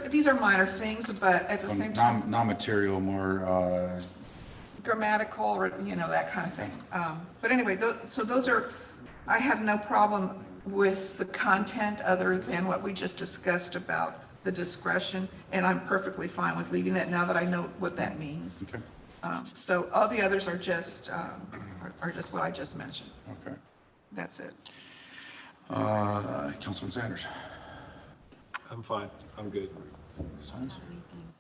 Speaker 8: These are minor things, but at the same time.
Speaker 13: Non-material, more.
Speaker 8: Grammatical, or, that kind of thing. But anyway, so those are, I have no problem with the content other than what we just discussed about the discretion, and I'm perfectly fine with leaving that now that I know what that means.
Speaker 13: Okay.
Speaker 8: So all the others are just what I just mentioned.
Speaker 13: Okay.
Speaker 8: That's it.
Speaker 13: Councilman Sanders.
Speaker 5: I'm fine. I'm good.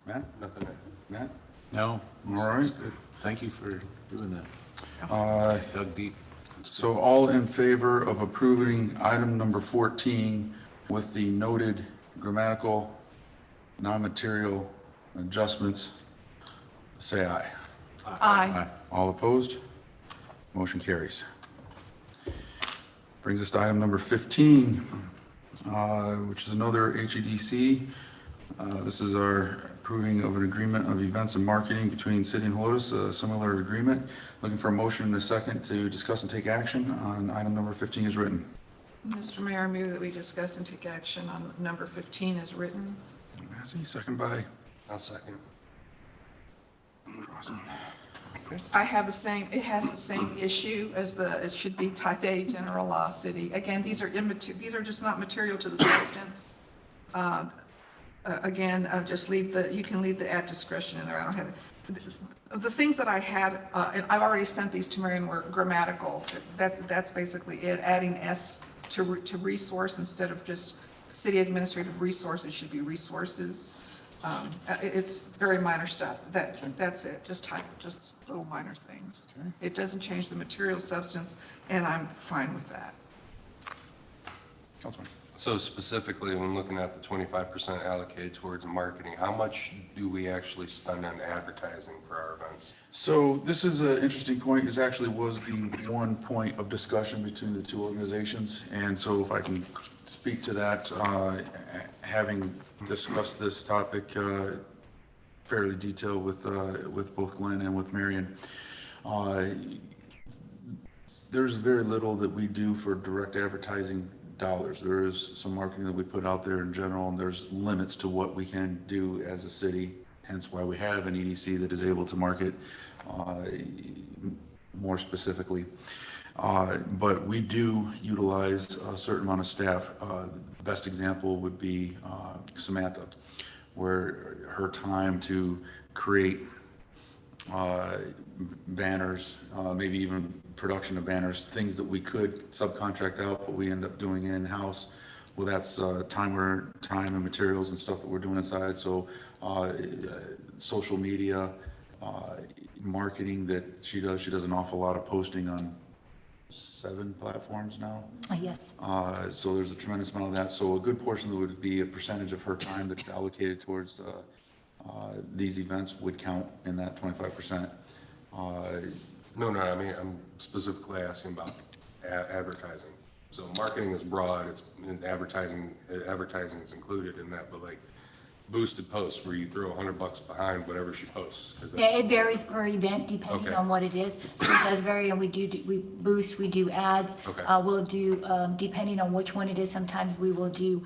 Speaker 13: Matt?
Speaker 11: Nothing.
Speaker 13: Matt?
Speaker 10: No.
Speaker 13: All right.
Speaker 10: Thank you for doing that. Dug deep.
Speaker 13: So all in favor of approving item number 14 with the noted grammatical, non-material adjustments, say aye.
Speaker 8: Aye.
Speaker 13: All opposed? Motion carries. Brings us to item number 15, which is another HEDC. This is our approving of an agreement of events and marketing between City and Helotes, a similar agreement. Looking for a motion in a second to discuss and take action on item number 15 as written.
Speaker 8: Mr. Mayor, I move that we discuss and take action on number 15 as written.
Speaker 13: Massey, second by
Speaker 11: I'll second.
Speaker 13: Crossan.
Speaker 8: I have the same, it has the same issue as it should be type A general law city. Again, these are these are just not material to the substance. Again, just you can leave the at discretion in there. I don't have it. The things that I had, and I've already sent these to Marion, were grammatical. That's basically it. Adding S to resource instead of just city administrative resources should be resources. It's very minor stuff. That's it. Just little minor things.
Speaker 13: Okay.
Speaker 8: It doesn't change the material substance, and I'm fine with that.
Speaker 13: Councilman.
Speaker 11: So specifically, when looking at the 25% allocated towards marketing, how much do we actually spend on advertising for our events?
Speaker 13: So this is an interesting point. This actually was the one point of discussion between the two organizations. And so if I can speak to that, having discussed this topic fairly detailed with both Glenn and with Marion, there's very little that we do for direct advertising dollars. There is some marketing that we put out there in general, and there's limits to what we can do as a city, hence why we have an EDC that is able to market more specifically. But we do utilize a certain amount of staff. The best example would be Samantha, where her time to create banners, maybe even production of banners, things that we could subcontract out, but we end up doing in-house. Well, that's time and materials and stuff that we're doing inside. So social media, marketing that she does. She does an awful lot of posting on 7 platforms now.
Speaker 9: Yes.
Speaker 13: So there's a tremendous amount of that. So a good portion would be a percentage of her time that's allocated towards these events would count in that 25%.
Speaker 11: No, I mean, I'm specifically asking about advertising. So marketing is broad, it's advertising is included in that, but like boosted posts where you throw $100 behind whatever she posts.
Speaker 9: Yeah, it varies per event depending on what it is. So it does vary, and we boost, we do ads.
Speaker 11: Okay.
Speaker 9: We'll do, depending on which one it is, sometimes we will do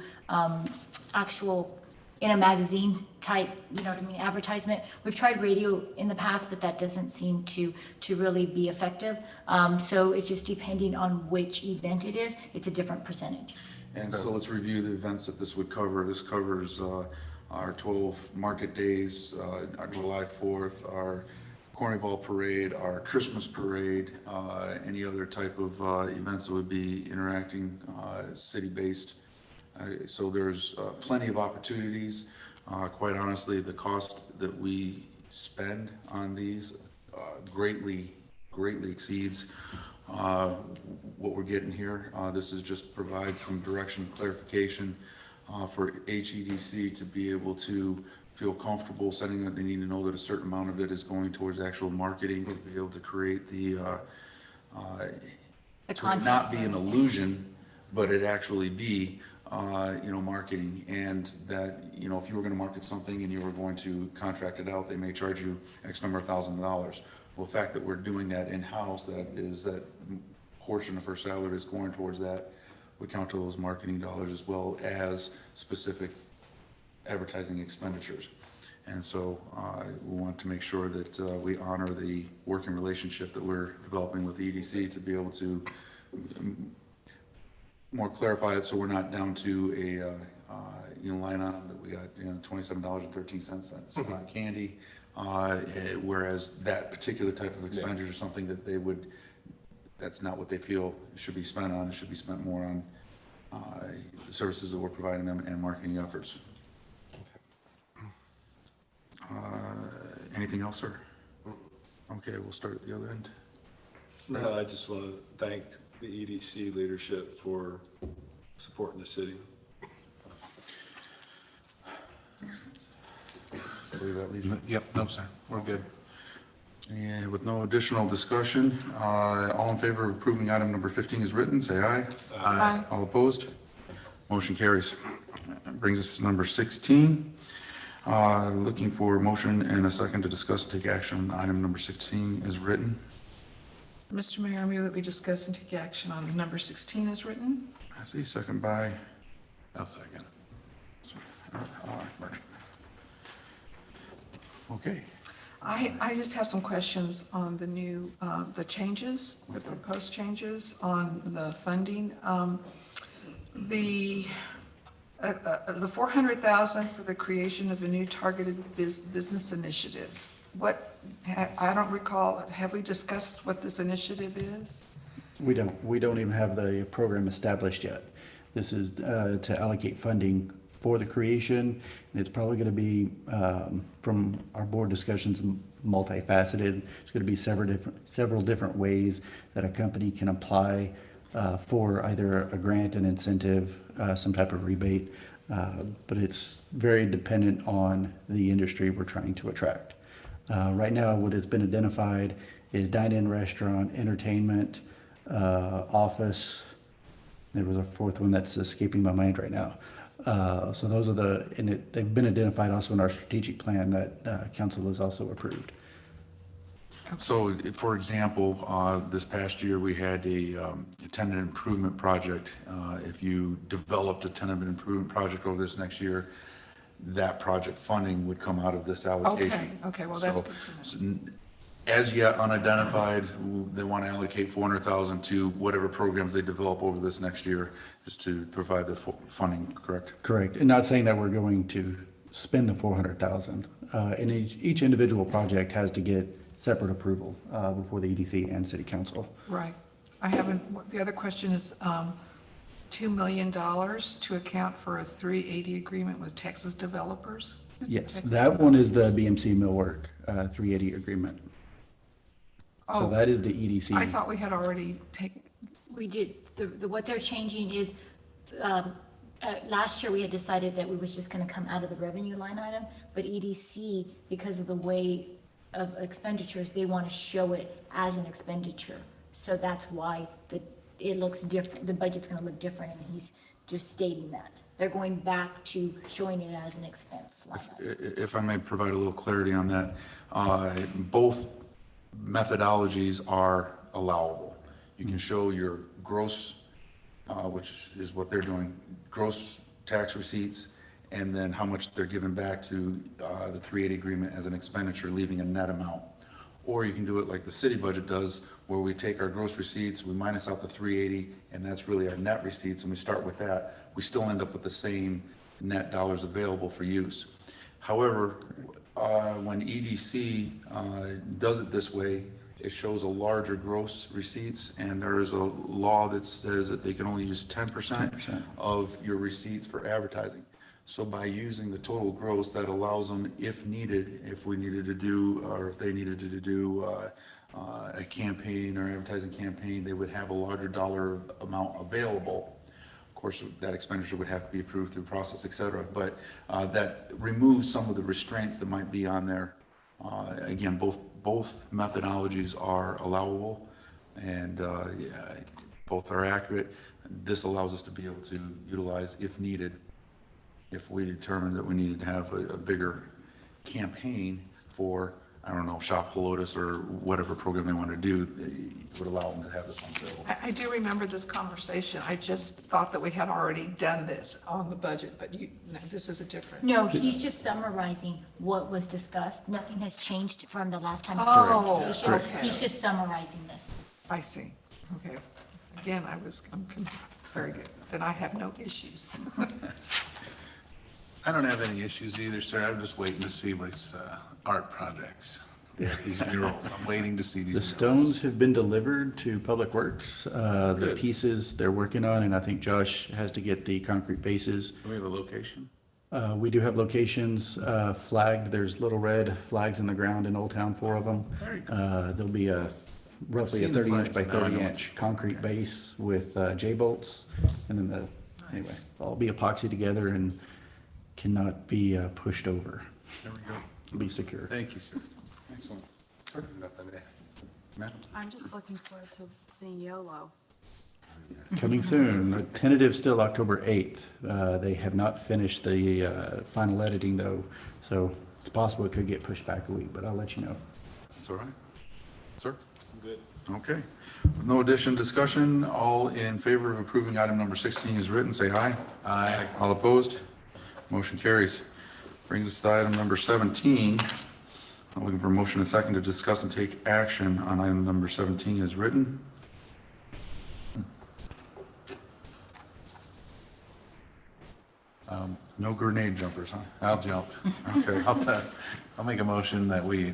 Speaker 9: actual in a magazine type, you know what I mean, advertisement. We've tried radio in the past, but that doesn't seem to really be effective. So it's just depending on which event it is, it's a different percentage.
Speaker 13: And so let's review the events that this would cover. This covers our 12 market days, our July 4th, our Carnival Parade, our Christmas Parade, any other type of events that would be interacting city-based. So there's plenty of opportunities. Quite honestly, the cost that we spend on these greatly exceeds what we're getting here. This is just provides some direction, clarification for HEDC to be able to feel comfortable setting that they need to know that a certain amount of it is going towards actual marketing to be able to create the
Speaker 9: content.
Speaker 13: Not be an illusion, but it actually be marketing, and that, if you were going to market something and you were going to contract it out, they may charge you X number of $1,000s. Well, the fact that we're doing that in-house, that portion of her salary is going towards that, would count to those marketing dollars as well as specific advertising expenditures. And so we want to make sure that we honor the working relationship that we're developing with the EDC to be able to more clarify it, so we're not down to a line item that we got $27.13 that's not candy, whereas that particular type of expenditure is something that that's not what they feel should be spent on. It should be spent more on the services that we're providing them and marketing efforts. Anything else, sir? Okay, we'll start at the other end.
Speaker 5: No, I just want to thank the EDC leadership for supporting the city.
Speaker 13: I believe that leaves you.
Speaker 10: Yep, no, sir, we're good.
Speaker 13: And with no additional discussion, all in favor of approving item number 15 is written, say aye.
Speaker 8: Aye.
Speaker 13: All opposed? Motion carries. That brings us to number 16. Looking for a motion and a second to discuss and take action on item number 16 is written.
Speaker 8: Mr. Mayor, I move that we discuss and take action on number 16 as written.
Speaker 13: I see, second by
Speaker 10: I'll second.
Speaker 13: March. Okay.
Speaker 8: I just have some questions on the new, the changes, the proposed changes on the funding. The 400,000 for the creation of a new targeted business initiative. What, I don't recall, have we discussed what this initiative is?
Speaker 7: We don't even have the program established yet. This is to allocate funding for the creation. And it's probably going to be, from our board discussions, multifaceted. It's going to be several different ways that a company can apply for either a grant, an incentive, some type of rebate. But it's very dependent on the industry we're trying to attract. Right now, what has been identified is dine-in restaurant, entertainment, office. There was a fourth one that's escaping my mind right now. So those are they've been identified also in our strategic plan that council has also approved.
Speaker 13: So, for example, this past year, we had a tenant improvement project. If you developed a tenant improvement project over this next year, that project funding would come out of this allocation.
Speaker 8: Okay, well, that's good to know.
Speaker 13: As yet unidentified, they want to allocate 400,000 to whatever programs they develop over this next year, just to provide the funding, correct?
Speaker 7: Correct. And not saying that we're going to spend the 400,000. And each individual project has to get separate approval before the EDC and city council.
Speaker 8: Right. The other question is $2 million to account for a 380 agreement with Texas developers?
Speaker 7: Yes,
Speaker 8: Texas
Speaker 7: that one is the BMC Millwork 380 agreement. So
Speaker 8: Oh,
Speaker 7: that is the E EDC.
Speaker 8: I thought we had already taken,
Speaker 9: We did, what they're changing is, last year we had decided that we was just gonna come out of the revenue line item, but EDC, because of the way of expenditures, they wanna show it as an expenditure. So that's why it looks different, the budget's gonna look different, and he's just stating that. They're going back to showing it as an expense line item.
Speaker 13: If I may provide a little clarity on that, both methodologies are allowable. You can show your gross, which is what they're doing, gross tax receipts, and then how much they're giving back to the 380 agreement as an expenditure, leaving a net amount. Or you can do it like the city budget does, where we take our gross receipts, we minus out the 380, and that's really our net receipts, and we start with that. We still end up with the same net dollars available for use. However, when EDC does it this way, it shows a larger gross receipts, and there is a law that says that they can only use 10% of your receipts for advertising. So by using the total gross, that allows them, if needed, if we needed to do, or if they needed to do a campaign or advertising campaign, they would have a larger dollar amount available. Of course, that expenditure would have to be approved through process, et cetera, but that removes some of the restraints that might be on there. Again, both methodologies are allowable, and both are accurate. This allows us to be able to utilize, if needed, if we determine that we needed to have a bigger campaign for, I don't know, Shop Helotes or whatever program they want to do, they would allow them to have this one available.
Speaker 8: I do remember this conversation. I just thought that we had already done this on the budget, but no, this is a different.
Speaker 9: No, he's just summarizing what was discussed. Nothing has changed from the last time.
Speaker 8: Oh,
Speaker 9: presentation.
Speaker 8: okay.
Speaker 9: He's just summarizing this.
Speaker 8: I see. Okay. Again, very good. Then I have no issues.
Speaker 10: I don't have any issues either, sir. I'm just waiting to see these art projects, these murals. I'm waiting to see these
Speaker 7: The
Speaker 10: murals.
Speaker 7: stones have been delivered to Public Works. The
Speaker 10: Good.
Speaker 7: pieces they're working on, and I think Josh has to get the concrete bases.
Speaker 10: Do we have a location?
Speaker 7: We do have locations flagged. There's little red flags in the ground in Old Town, 4 of them.
Speaker 10: Very cool.
Speaker 7: There'll be roughly a
Speaker 10: seen the
Speaker 7: 30-inch by
Speaker 10: flags, now I know what
Speaker 7: 30-inch concrete base with J-bolts. And then anyway, all be epoxy together and cannot be pushed over.
Speaker 13: There we go.
Speaker 7: Be secure.
Speaker 10: Thank you, sir.
Speaker 13: Excellent.
Speaker 11: Nothing to add.
Speaker 13: Matt?
Speaker 12: I'm just looking forward to seeing YOLO.
Speaker 7: Coming soon. Tentative still October 8th. They have not finished the final editing though, so it's possible it could get pushed back a week, but I'll let you know.
Speaker 13: That's all right. Sir?
Speaker 5: I'm good.
Speaker 13: Okay. With no addition, discussion, all in favor of approving item number 16 is written, say aye.
Speaker 10: Aye.
Speaker 13: All opposed? Motion carries. Brings us to item number 17. I'm looking for a motion and second to discuss and take action on item number 17 as written. No grenade jumpers, huh?
Speaker 10: I'll jump.
Speaker 13: Okay.
Speaker 10: I'll make a motion that we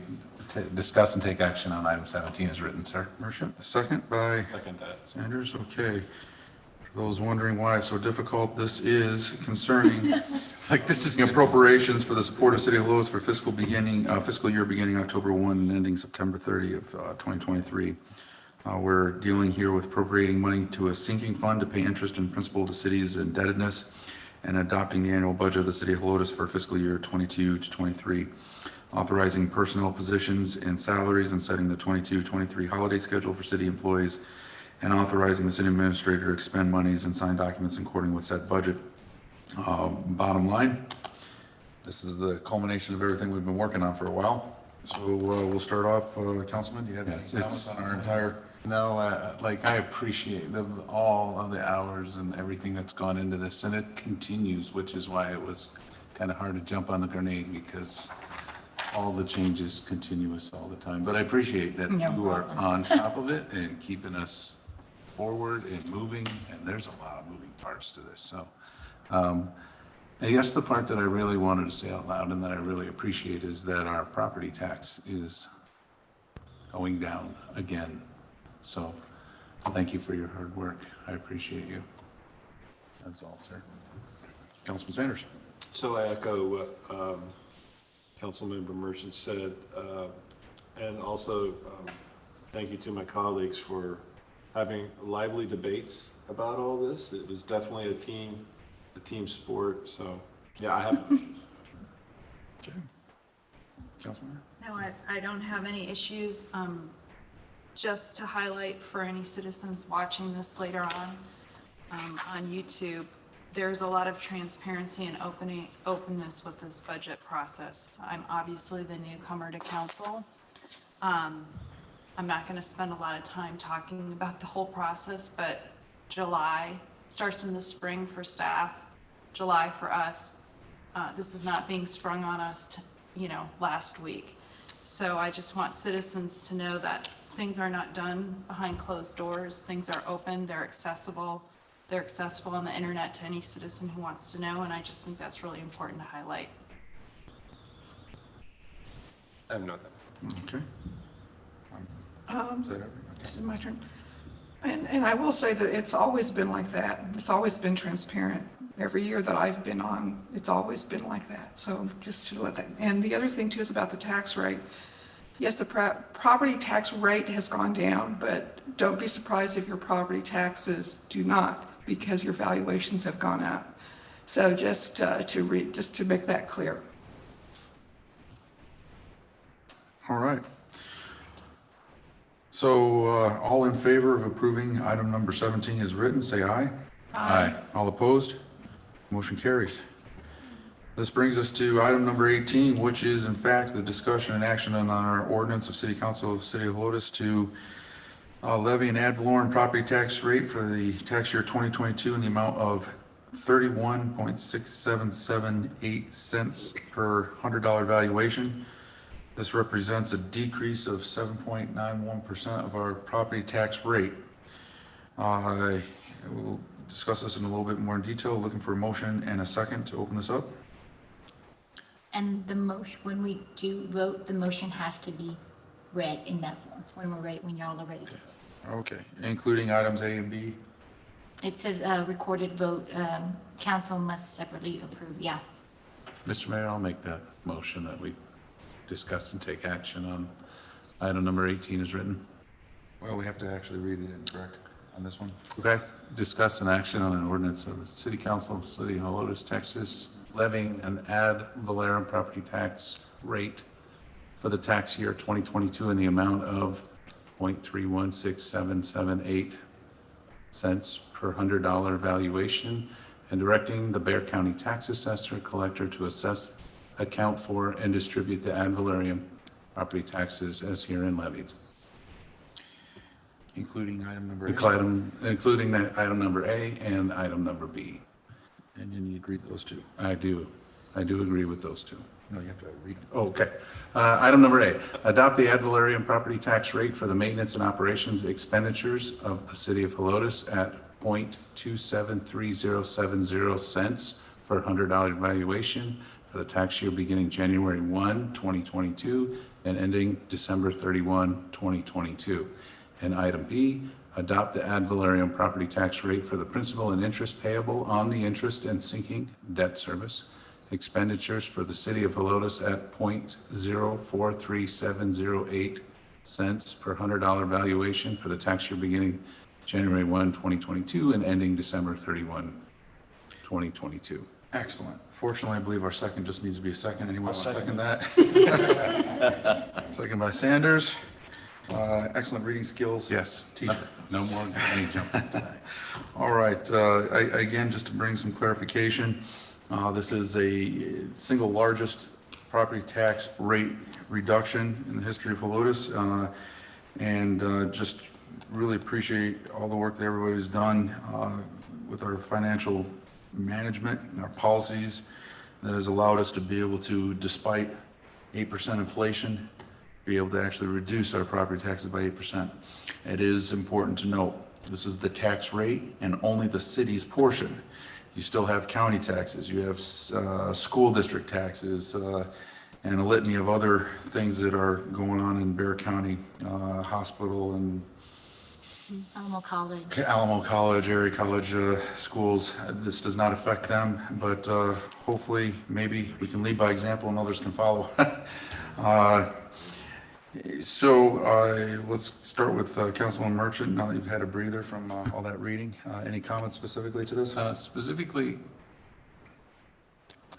Speaker 10: discuss and take action on item 17 as written, sir.
Speaker 13: Merchant, second by
Speaker 5: Second that.
Speaker 13: Sanders, okay. For those wondering why it's so difficult, this is concerning
Speaker 10: This is
Speaker 13: appropriations for the support of City of Helotes for fiscal year beginning October 1 and ending September 30 of 2023. We're dealing here with appropriating money to a sinking fund to pay interest and principal of the city's indebtedness and adopting the annual budget of the City of Helotes for fiscal year 22 to 23, authorizing personnel positions and salaries and setting the 22-23 holiday schedule for city employees, and authorizing the city administrator to expend monies and sign documents in accordance with said budget. Bottom line, this is the culmination of everything we've been working on for a while. So we'll start off, Councilman, do you have any comments on our entire?
Speaker 10: No, I appreciate all of the hours and everything that's gone into this, and it continues, which is why it was kind of hard to jump on the grenade, because all the changes continuous all the time. But I appreciate that you are on top of it and keeping us forward and moving, and there's a lot of moving parts to this. So I guess the part that I really wanted to say out loud and that I really appreciate is that our property tax is going down again. So thank you for your hard work. I appreciate you. That's all, sir.
Speaker 13: Councilman Sanders.
Speaker 5: So I echo what Councilmember Merchant said, and also thank you to my colleagues for having lively debates about all this. It was definitely a team sport. So yeah, I have no issues.
Speaker 13: Okay. Councilman?
Speaker 12: No, I don't have any issues. Just to highlight for any citizens watching this later on YouTube, there's a lot of transparency and openness with this budget process. I'm obviously the newcomer to council. I'm not going to spend a lot of time talking about the whole process, but July starts in the spring for staff, July for us. This is not being sprung on us, last week. So I just want citizens to know that things are not done behind closed doors. Things are open, they're accessible. They're accessible on the internet to any citizen who wants to know, and I just think that's really important to highlight.
Speaker 11: I have nothing.
Speaker 13: Okay. Is that everything?
Speaker 8: This is my turn. And I will say that it's always been like that. It's always been transparent. Every year that I've been on, it's always been like that. So just to let that, and the other thing too is about the tax rate. Yes, the property tax rate has gone down, but don't be surprised if your property taxes do not, because your valuations have gone up. So just to make that clear.
Speaker 13: All right. So all in favor of approving item number 17 as written, say aye.
Speaker 10: Aye.
Speaker 13: All opposed? Motion carries. This brings us to item number 18, which is in fact the discussion and action on our ordinance of City Council of City of Helotes to levy an ad valorem property tax rate for the tax year 2022 in the amount of 31.6778 cents per $100 valuation. This represents a decrease of 7.91% of our property tax rate. We'll discuss this in a little bit more in detail. Looking for a motion and a second to open this up.
Speaker 9: And the motion, when we do vote, the motion has to be read in that form, when we're ready, when y'all are ready to vote.
Speaker 13: Okay, including items A and B.
Speaker 9: It says, recorded vote, council must separately approve, yeah.
Speaker 10: Mr. Mayor, I'll make that motion that we discuss and take action on item number 18 as written.
Speaker 13: Well, we have to actually read it in, correct, on this one?
Speaker 10: Okay. Discuss an action on an ordinance of the City Council of the City of Helotes, Texas, levying an ad valorem property tax rate for the tax year 2022 in the amount of 0.316778 cents per $100 valuation, and directing the Bear County Tax Assessor Collector to assess, account for, and distribute the ad valorem property taxes as herein levied.
Speaker 13: Including item number A?
Speaker 10: Including that item number A and item number B.
Speaker 13: And you need to read those two.
Speaker 10: I do agree with those two.
Speaker 13: No, you have to read them.
Speaker 10: Okay. Item number A, adopt the ad valorem property tax rate for the maintenance and operations expenditures of the City of Helotes at 0.273070 cents per $100 valuation for the tax year beginning January 1, 2022 and ending December 31, 2022. And item B, adopt the ad valorem property tax rate for the principal and interest payable on the interest and sinking debt service expenditures for the City of Helotes at 0.043708 cents per $100 valuation for the tax year beginning January 1, 2022 and ending December 31, 2022.
Speaker 13: Excellent. Fortunately, I believe our second just needs to be a second. Anyone want to second that? Second by Sanders. Excellent reading skills.
Speaker 10: Yes.
Speaker 13: Teacher.
Speaker 10: No more any jumping tonight.
Speaker 13: All right, again, just to bring some clarification, this is a single largest property tax rate reduction in the history of Helotes, and just really appreciate all the work that everybody's done with our financial management and our policies that has allowed us to be able to, despite 8% inflation, be able to actually reduce our property taxes by 8%. It is important to note, this is the tax rate and only the city's portion. You still have county taxes, you have school district taxes, and a litany of other things that are going on in Bear County, hospital and
Speaker 9: Alamo College.
Speaker 13: area college schools. This does not affect them, but hopefully, maybe we can lead by example and others can follow. So let's start with Councilman Merchant, now that you've had a breather from all that reading. Any comments specifically to this?
Speaker 10: Specifically,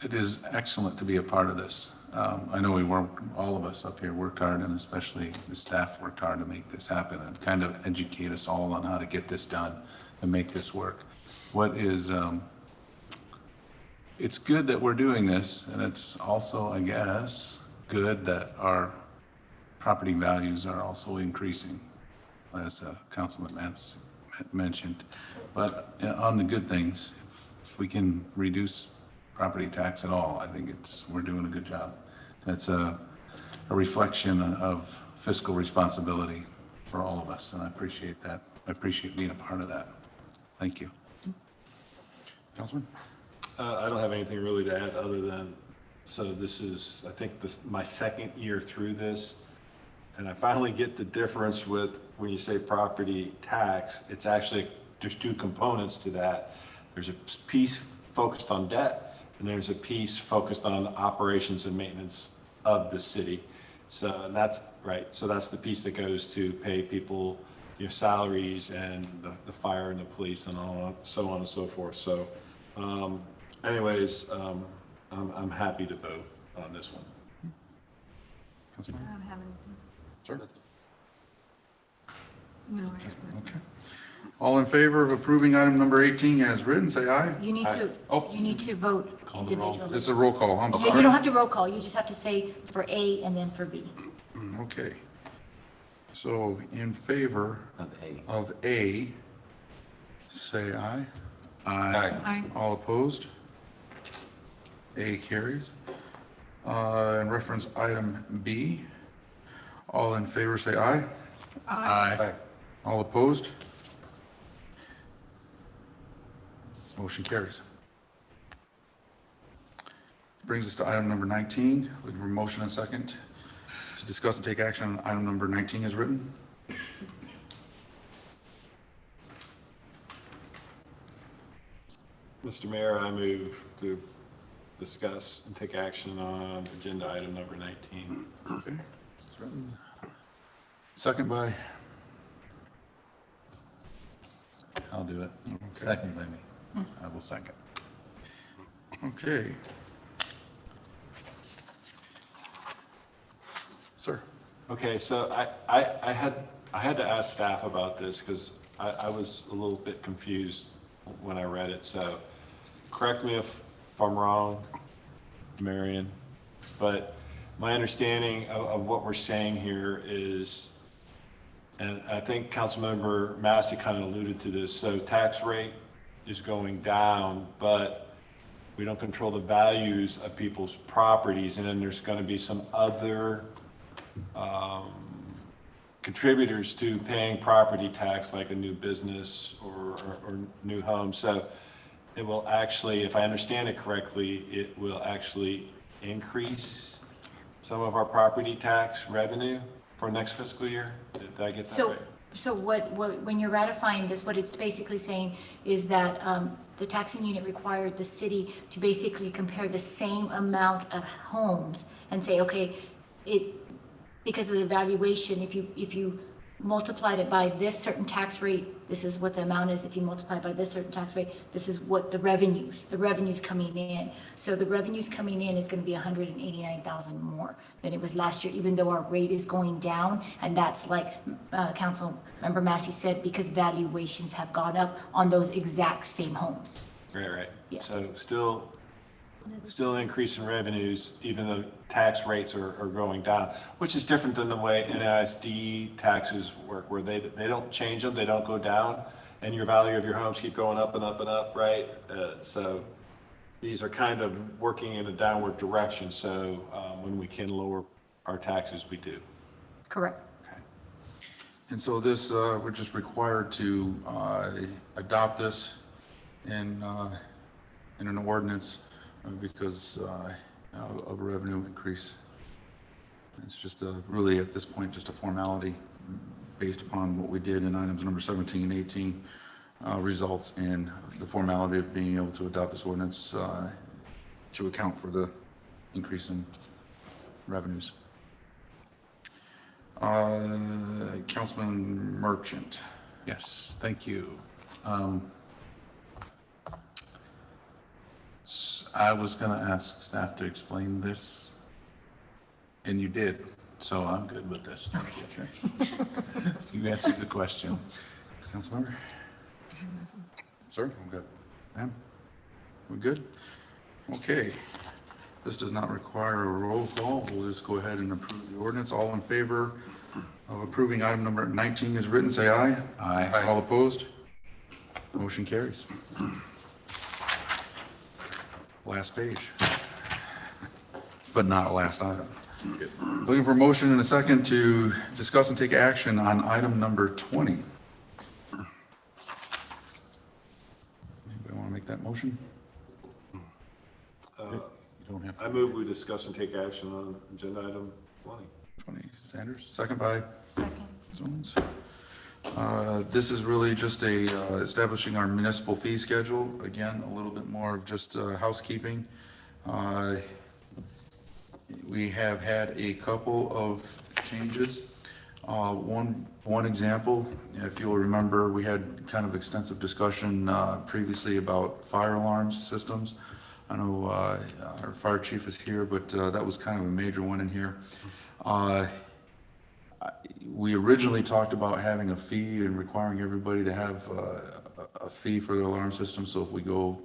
Speaker 10: it is excellent to be a part of this. I know all of us up here worked hard, and especially the staff worked hard to make this happen and kind of educate us all on how to get this done and make this work. It's good that we're doing this, and it's also, I guess, good that our property values are also increasing, as Councilman Mance mentioned. But on the good things, if we can reduce property tax at all, I think we're doing a good job. That's a reflection of fiscal responsibility for all of us, and I appreciate that. I appreciate being a part of that. Thank you.
Speaker 13: Councilman?
Speaker 5: I don't have anything really to add other than, so this is, I think my second year through this, and I finally get the difference with when you say property tax, it's actually, there's two components to that. There's a piece focused on debt, and there's a piece focused on operations and maintenance of the city. So, and that's right. So that's the piece that goes to pay people your salaries and the fire and the police and so on and so forth. So, anyways, I'm happy to vote on this one.
Speaker 13: Councilman?
Speaker 12: I don't have anything.
Speaker 13: Sir?
Speaker 12: No,
Speaker 13: Okay. All in favor of approving item number 18 as written, say aye.
Speaker 9: You need to,
Speaker 13: Oh.
Speaker 9: you need to vote
Speaker 10: the roll.
Speaker 9: individually.
Speaker 13: This is a roll call, I'm
Speaker 9: You
Speaker 13: sorry.
Speaker 9: don't have to roll call, you just have to say for A and then for B.
Speaker 13: Okay. So in favor of A, say aye.
Speaker 8: Aye.
Speaker 13: All opposed? A carries. In reference item B, all in favor say aye.
Speaker 10: Aye.
Speaker 13: All opposed? Motion carries. Brings us to item number 19. Looking for motion and second to discuss and take action on item number 19 as written.
Speaker 5: Mr. Mayor, I move to discuss and take action on agenda item number 19.
Speaker 13: Okay. It's written. Second by,
Speaker 10: I'll do it. Second by me. I will second.
Speaker 13: okay. Sir?
Speaker 5: Okay, so I had to ask staff about this because I was a little bit confused when I read it. So correct me if I'm wrong, Marion, but my understanding of what we're saying here is, and I think Councilmember Massey kind of alluded to this, so tax rate is going down, but we don't control the values of people's properties, and then there's going to be some other contributors to paying property tax, like a new business or new home. So it will actually, if I understand it correctly, it will actually increase some of our property tax revenue for next fiscal year. Did I get that right?
Speaker 9: So when you're ratifying this, what it's basically saying is that the taxing unit required the city to basically compare the same amount of homes and say, okay, because of the valuation, if you multiplied it by this certain tax rate, this is what the amount is. If you multiply it by this certain tax rate, this is what the revenues coming in. So the revenues coming in is going to be 189,000 more than it was last year, even though our rate is going down. And that's like Council Member Massey said, because valuations have gone up on those exact same homes.
Speaker 5: Right.
Speaker 9: Yes.
Speaker 5: So still increase in revenues, even though tax rates are going down, which is different than the way NISD taxes work, where they don't change them, they don't go down, and your value of your homes keep going up and up and up, right? So these are kind of working in a downward direction, so when we can lower our taxes, we do.
Speaker 9: Correct.
Speaker 5: Okay.
Speaker 13: And so this, we're just required to adopt this in an ordinance because of revenue increase. It's just really at this point just a formality based upon what we did in items number 17 and 18 results in the formality of being able to adopt this ordinance to account for the increase in revenues. Councilman Merchant.
Speaker 10: Yes, thank you. I was going to ask staff to explain this, and you did, so I'm good with this. Thank you. You answered the question.
Speaker 13: Councilmember? Sir? I'm good. Ma'am? We're good? Okay. This does not require a roll call. We'll just go ahead and approve the ordinance. All in favor of approving item number 19 is written, say aye.
Speaker 10: Aye.
Speaker 13: All opposed? Motion carries. Last page. But not last item. Looking for a motion and a second to discuss and take action on item number 20. Anybody want to make that motion?
Speaker 10: You don't have
Speaker 5: I move we discuss and take action on agenda item 20.
Speaker 13: 20, Sanders, second by
Speaker 12: Second.
Speaker 13: Jones. This is really just establishing our municipal fee schedule. Again, a little bit more of just housekeeping. We have had a couple of changes. One example, if you'll remember, we had kind of extensive discussion previously about fire alarms systems. I know our fire chief is here, but that was kind of a major one in here. We originally talked about having a fee and requiring everybody to have a fee for the alarm system. So if we go,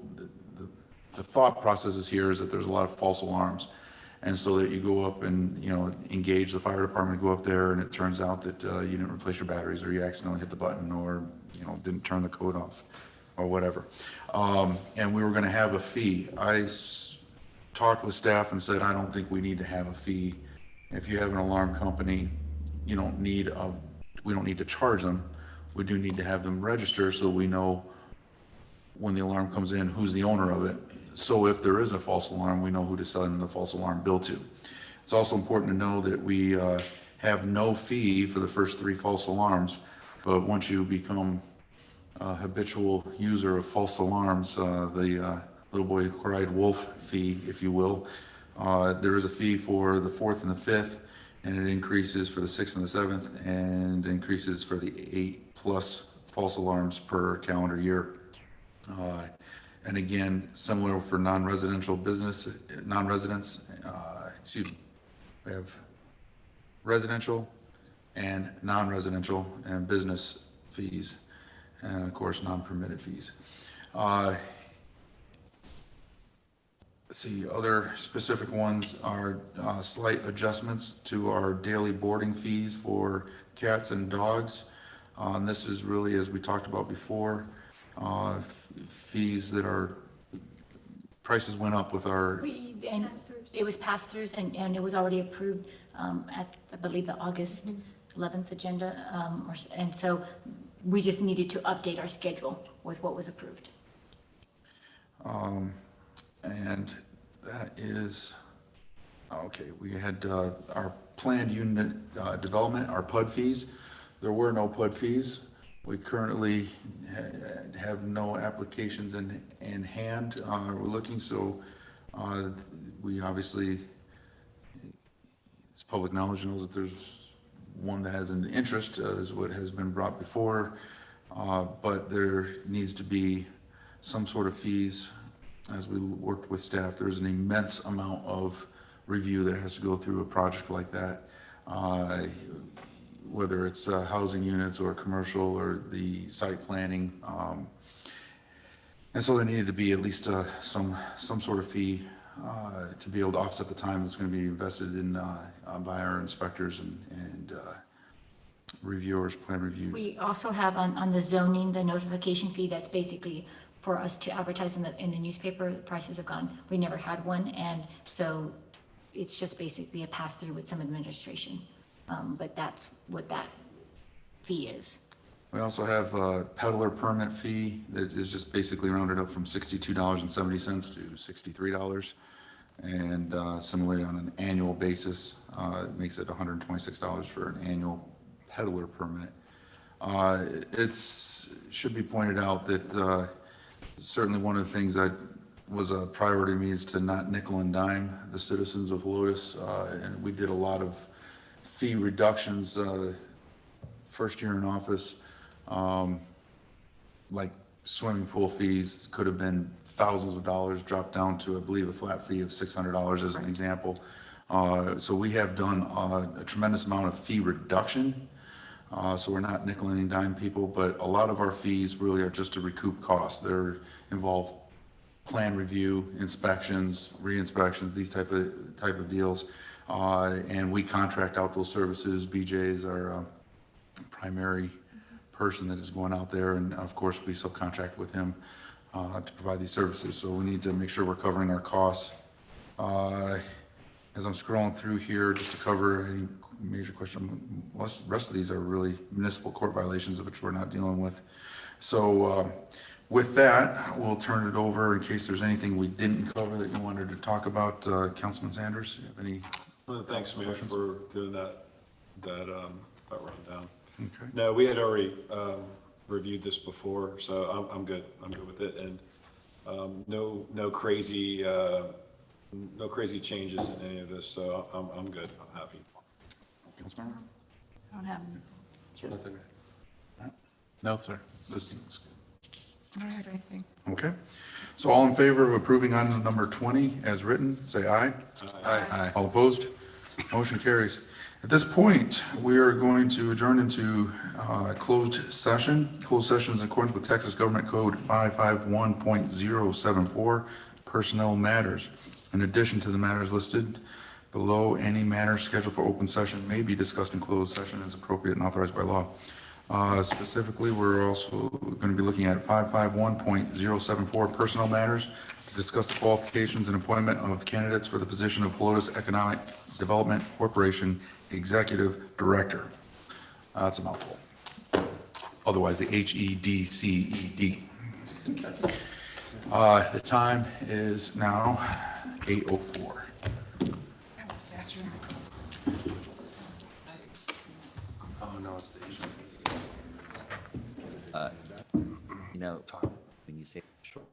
Speaker 13: the thought process is here is that there's a lot of false alarms. And so that you go up and, engage the fire department, go up there, and it turns out that you didn't replace your batteries, or you accidentally hit the button, or, didn't turn the code off, or whatever. And we were going to have a fee. I talked with staff and said, I don't think we need to have a fee. If you have an alarm company, we don't need to charge them. We do need to have them register so we know when the alarm comes in, who's the owner of it. So if there is a false alarm, we know who to send the false alarm bill to. It's also important to know that we have no fee for the first 3 false alarms, but once you become a habitual user of false alarms, the little boy who cried wolf fee, if you will. There is a fee for the 4th and the 5th, and it increases for the 6th and the 7th, and increases for the 8+ false alarms per calendar year. And again, similar for non-residential business, non-residents, excuse me, we have residential and non-residential and business fees, and of course, non-permitted fees. Let's see, other specific ones are slight adjustments to our daily boarding fees for cats and dogs. And this is really, as we talked about before, fees that are, prices went up with our,
Speaker 9: And it was pass-throughs and it was already approved at, I believe, the August 11th agenda. And so we just needed to update our schedule with what was approved.
Speaker 13: and that is, okay, we had our planned unit development, our PUD fees. There were no PUD fees. We currently have no applications in hand. We're looking, so we obviously, it's public knowledge, knows that there's one that has an interest, is what has been brought before, but there needs to be some sort of fees. As we worked with staff, there's an immense amount of review that has to go through a project like that, whether it's housing units or commercial or the site planning. And so there needed to be at least some sort of fee to be able to offset the time that's going to be invested in by our inspectors and reviewers, plan reviews.
Speaker 9: We also have on the zoning, the notification fee, that's basically for us to advertise in the newspaper. The prices have gone, we never had one, and so it's just basically a pass-through with some administration. But that's what that fee is.
Speaker 13: We also have a peddler permit fee that is just basically rounded up from $62.70 to $63. And similarly, on an annual basis, it makes it $126 for an annual peddler permit. Should be pointed out that certainly one of the things that was a priority to me is to not nickel and dime the citizens of Helotes. And we did a lot of fee reductions first year in office. Like swimming pool fees could have been thousands of dollars, dropped down to, I believe, a flat fee of $600 as an example. So we have done a tremendous amount of fee reduction. So we're not nickel and dime people, but a lot of our fees really are just to recoup costs. They're involve plan review, inspections, re-inspections, these type of deals. And we contract out those services. BJ is our primary person that is going out there, and of course we subcontract with him to provide these services. So we need to make sure we're covering our costs. As I'm scrolling through here, just to cover any major question, the rest of these are really municipal court violations of which we're not dealing with. So with that, we'll turn it over in case there's anything we didn't cover that you wanted to talk about. Councilman Sanders, you have any?
Speaker 5: Well, thanks, Mayor, for doing that rundown.
Speaker 13: Okay.
Speaker 5: No, we had already reviewed this before, so I'm good. I'm good with it, and no crazy changes in any of this. So I'm good. I'm happy.
Speaker 13: Councilmember?
Speaker 12: I don't have any.
Speaker 11: Nothing.
Speaker 10: No, sir.
Speaker 13: This is good.
Speaker 8: I don't have anything.
Speaker 13: Okay. So all in favor of approving item number 20 as written, say aye.
Speaker 11: Aye.
Speaker 13: All opposed? Motion carries. At this point, we are going to adjourn into closed session. Closed session is in accordance with Texas Government Code 551.074, personnel matters. In addition to the matters listed below, any matter scheduled for open session may be discussed in closed session as appropriate and authorized by law. Specifically, we're also going to be looking at 551.074 personnel matters to discuss the qualifications and appointment of candidates for the position of Helotes Economic Development Corporation Executive Director. That's a mouthful. Otherwise, the HEDCED. The time is now 8:04.
Speaker 11: Oh, no, it's the issue.
Speaker 3: When you say short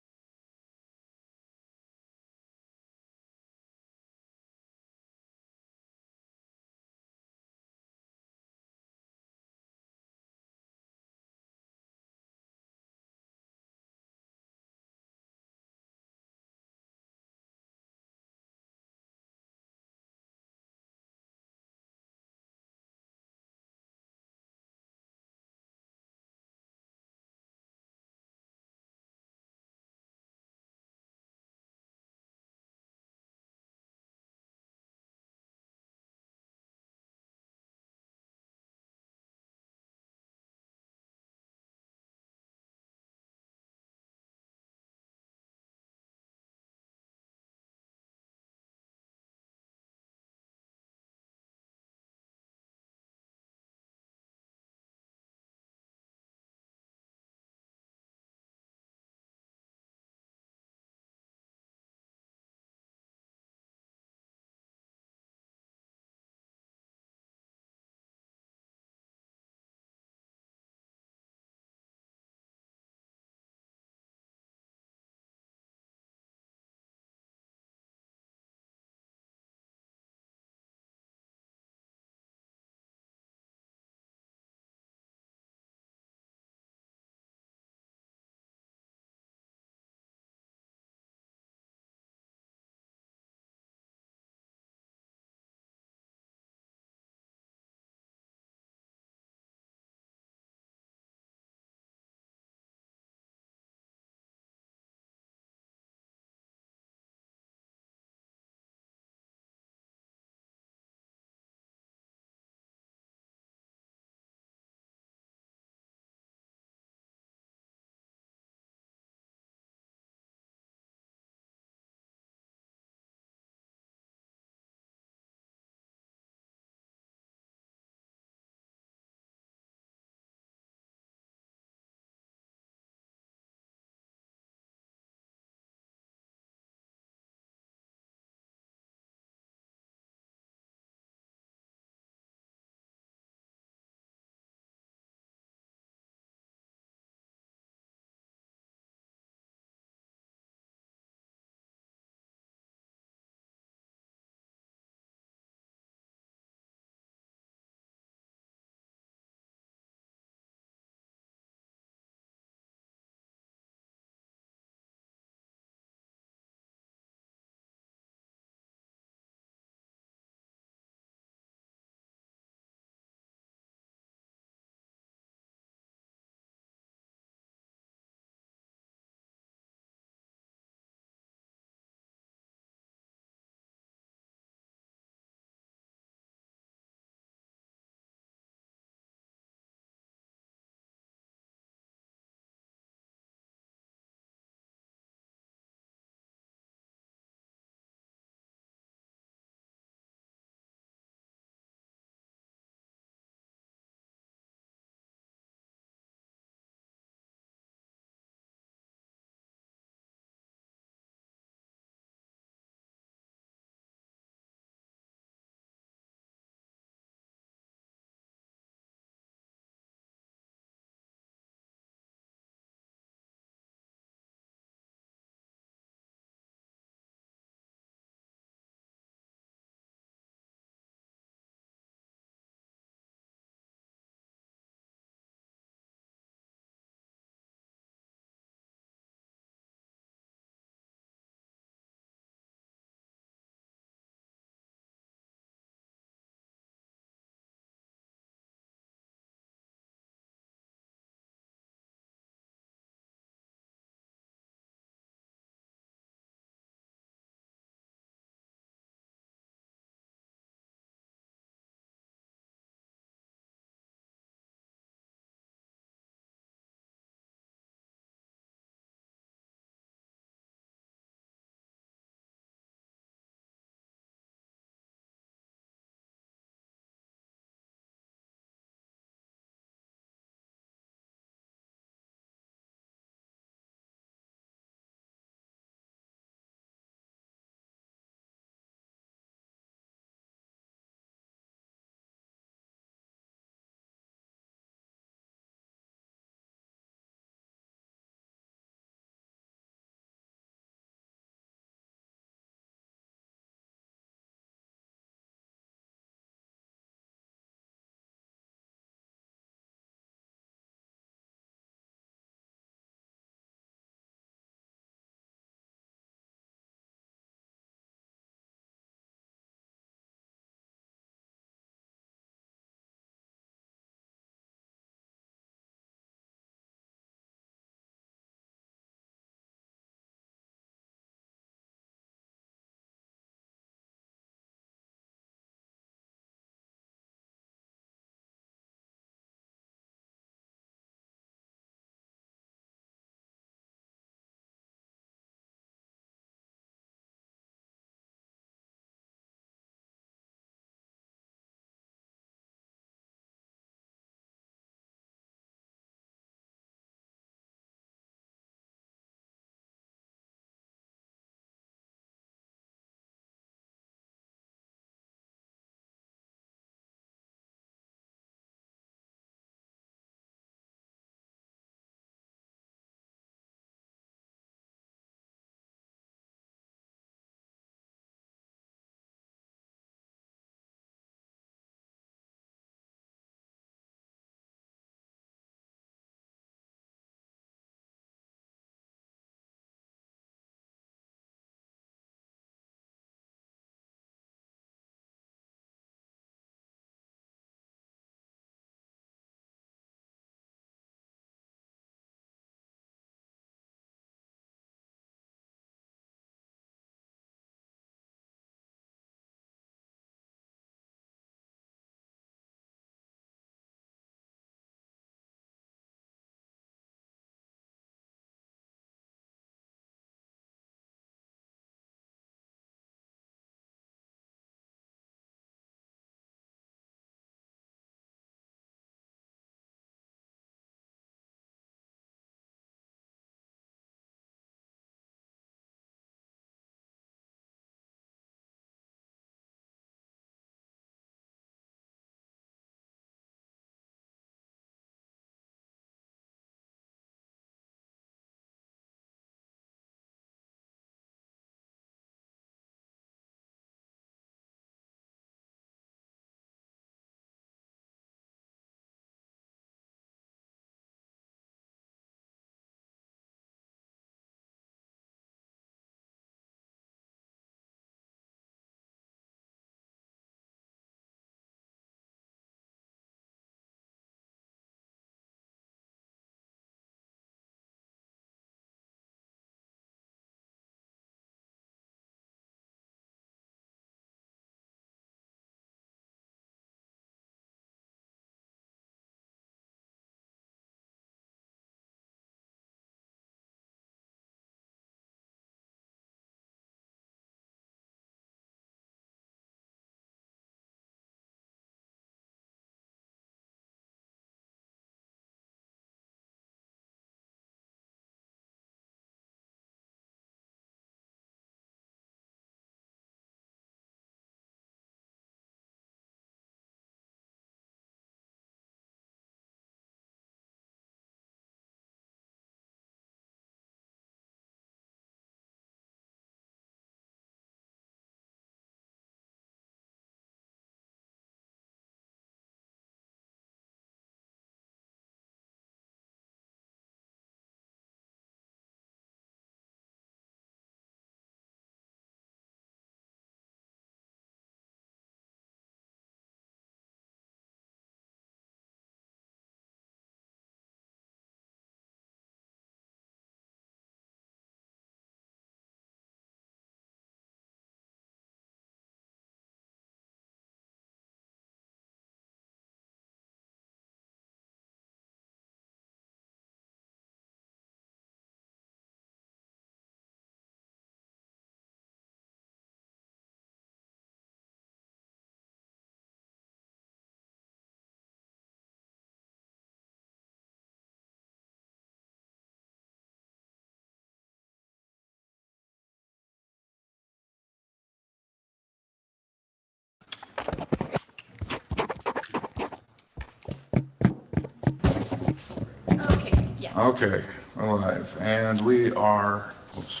Speaker 13: Okay, we're live, and we are, oops,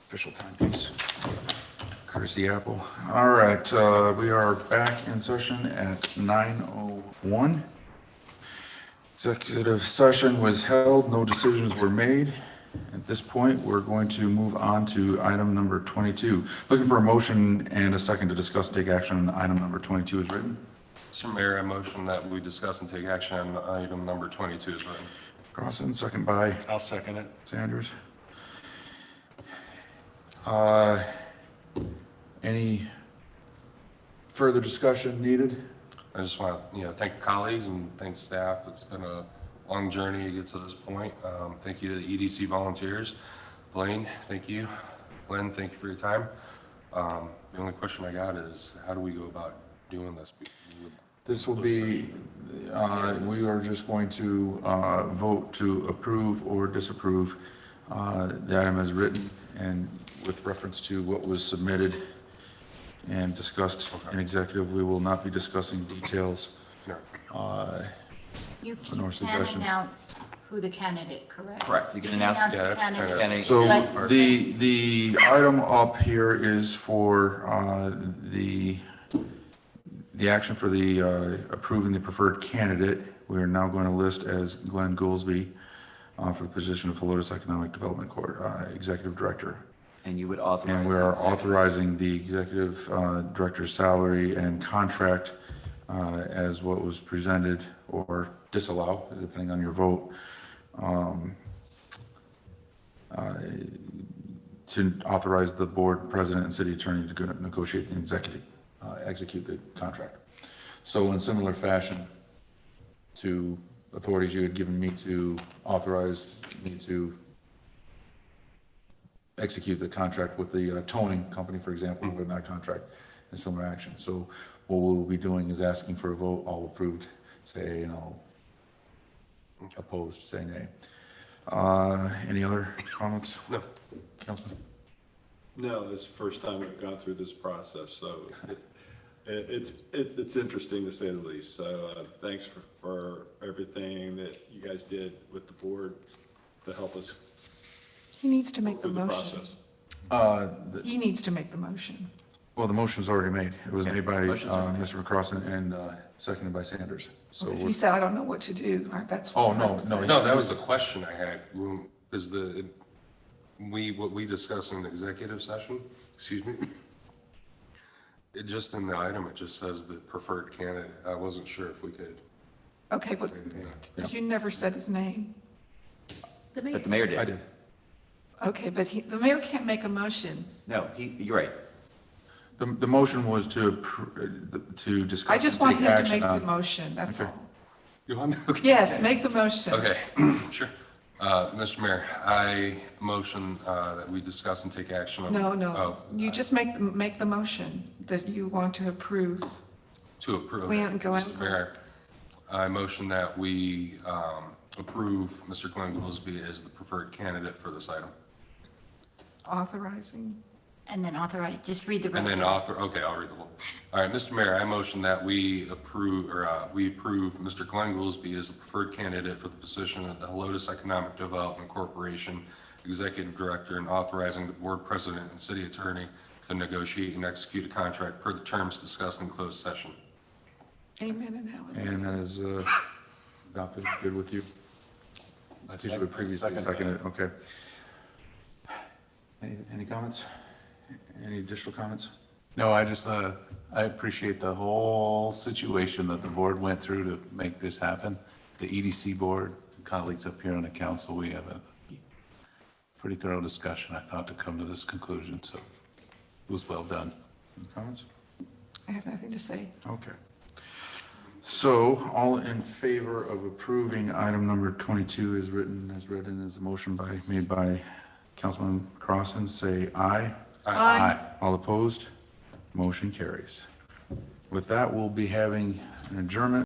Speaker 13: official timepiece. Courtesy Apple. All right, we are back in session at 9:01. Executive session was held, no decisions were made. At this point, we're going to move on to item number 22. Looking for a motion and a second to discuss and take action on item number 22 is written.
Speaker 11: Mr. Mayor, I motion that we discuss and take action on item number 22 is written.
Speaker 13: Crossan, second by
Speaker 5: I'll second it.
Speaker 13: Sanders. Any further discussion needed?
Speaker 11: I just want to, thank colleagues and thank staff. It's been a long journey to get to this point. Thank you to the EDC volunteers. Blaine, thank you. Glenn, thank you for your time. The only question I got is, how do we go about doing this?
Speaker 13: This will be, we are just going to vote to approve or disapprove the item as written and with reference to what was submitted and discussed in executive. We will not be discussing details.
Speaker 9: You
Speaker 13: Nor
Speaker 9: can
Speaker 13: suggestions.
Speaker 9: announce who the candidate, correct?
Speaker 3: Correct, you can announce
Speaker 9: the
Speaker 11: that's kind of-
Speaker 9: candidate.
Speaker 13: So
Speaker 9: But-
Speaker 13: the item up here is for the action for the approving the preferred candidate. We are now going to list as Glenn Goolsby for the position of Helotes Economic Development Executive Director.
Speaker 3: And you would authorize.
Speaker 13: And we are authorizing the executive director's salary and contract as what was presented or disallow, depending on your vote, to authorize the board president and city attorney to negotiate the execute the contract. So in similar fashion to authorities you had given me to authorize me to execute the contract with the towing company, for example, with that contract and similar action. So what we'll be doing is asking for a vote, all approved, say aye, and all opposed, say nay. Any other comments?
Speaker 11: No.
Speaker 13: Councilman?
Speaker 5: No, this is the first time we've gone through this process, so it's interesting to say the least. So thanks for everything that you guys did with the board to help us
Speaker 8: He needs to make the
Speaker 5: through the
Speaker 8: motion.
Speaker 5: process.
Speaker 8: He needs to make the motion.
Speaker 13: Well, the motion was already made. It was made by
Speaker 3: motion's already made.
Speaker 13: Mr. McCrossan and seconded by Sanders. So,
Speaker 8: He said, I don't know what to do. That's.
Speaker 13: Oh,
Speaker 8: what
Speaker 13: no,
Speaker 8: I'm
Speaker 13: no.
Speaker 8: saying.
Speaker 11: No, that was the question I had. Is what we discussed in the executive session, excuse me, it just in the item, it just says the preferred candidate. I wasn't sure if we could.
Speaker 8: Okay, but you never said his name.
Speaker 3: But the mayor did.
Speaker 13: I did.
Speaker 8: Okay, but the mayor can't make a motion.
Speaker 3: No, you're right.
Speaker 13: The motion was to discuss.
Speaker 8: I just
Speaker 13: and
Speaker 8: want
Speaker 13: take
Speaker 8: him to
Speaker 13: action
Speaker 8: make the
Speaker 13: on-
Speaker 8: motion, that's
Speaker 13: Okay.
Speaker 8: all.
Speaker 11: You want me? Okay.
Speaker 8: Yes, make the motion.
Speaker 11: Okay, sure. Mr. Mayor, I motion that we discuss and take action on.
Speaker 8: No, you just make the motion that you want to approve.
Speaker 11: To approve.
Speaker 8: Glenn
Speaker 11: Mr. Mayor, I motion that we approve Mr. Glenn Goolsby as the preferred candidate for this item.
Speaker 8: Authorizing.
Speaker 9: And then authorize, just read the rest
Speaker 11: And
Speaker 9: of
Speaker 11: then
Speaker 9: it.
Speaker 11: I'll read the whole. All right, Mr. Mayor, I motion that we approve Mr. Glenn Goolsby as the preferred candidate for the position of the Helotes Economic Development Corporation Executive Director and authorizing the board president and city attorney to negotiate and execute a contract per the terms discussed in closed session.
Speaker 8: Amen and hallelujah.
Speaker 13: And that is adopted, good with you? I think you would previously seconded, okay. Any comments? Any additional comments?
Speaker 10: No, I just, I appreciate the whole situation that the board went through to make this happen. The EDC board, the colleagues up here on the council, we have a pretty thorough discussion, I thought, to come to this conclusion, so it was well done.
Speaker 13: Any comments?
Speaker 8: I have nothing to say.
Speaker 13: Okay. So all in favor of approving item number 22 as written, as read in as a motion made by Councilman Crossan, say aye.
Speaker 8: Aye.
Speaker 13: All opposed? Motion carries. With that, we'll be having an adjournment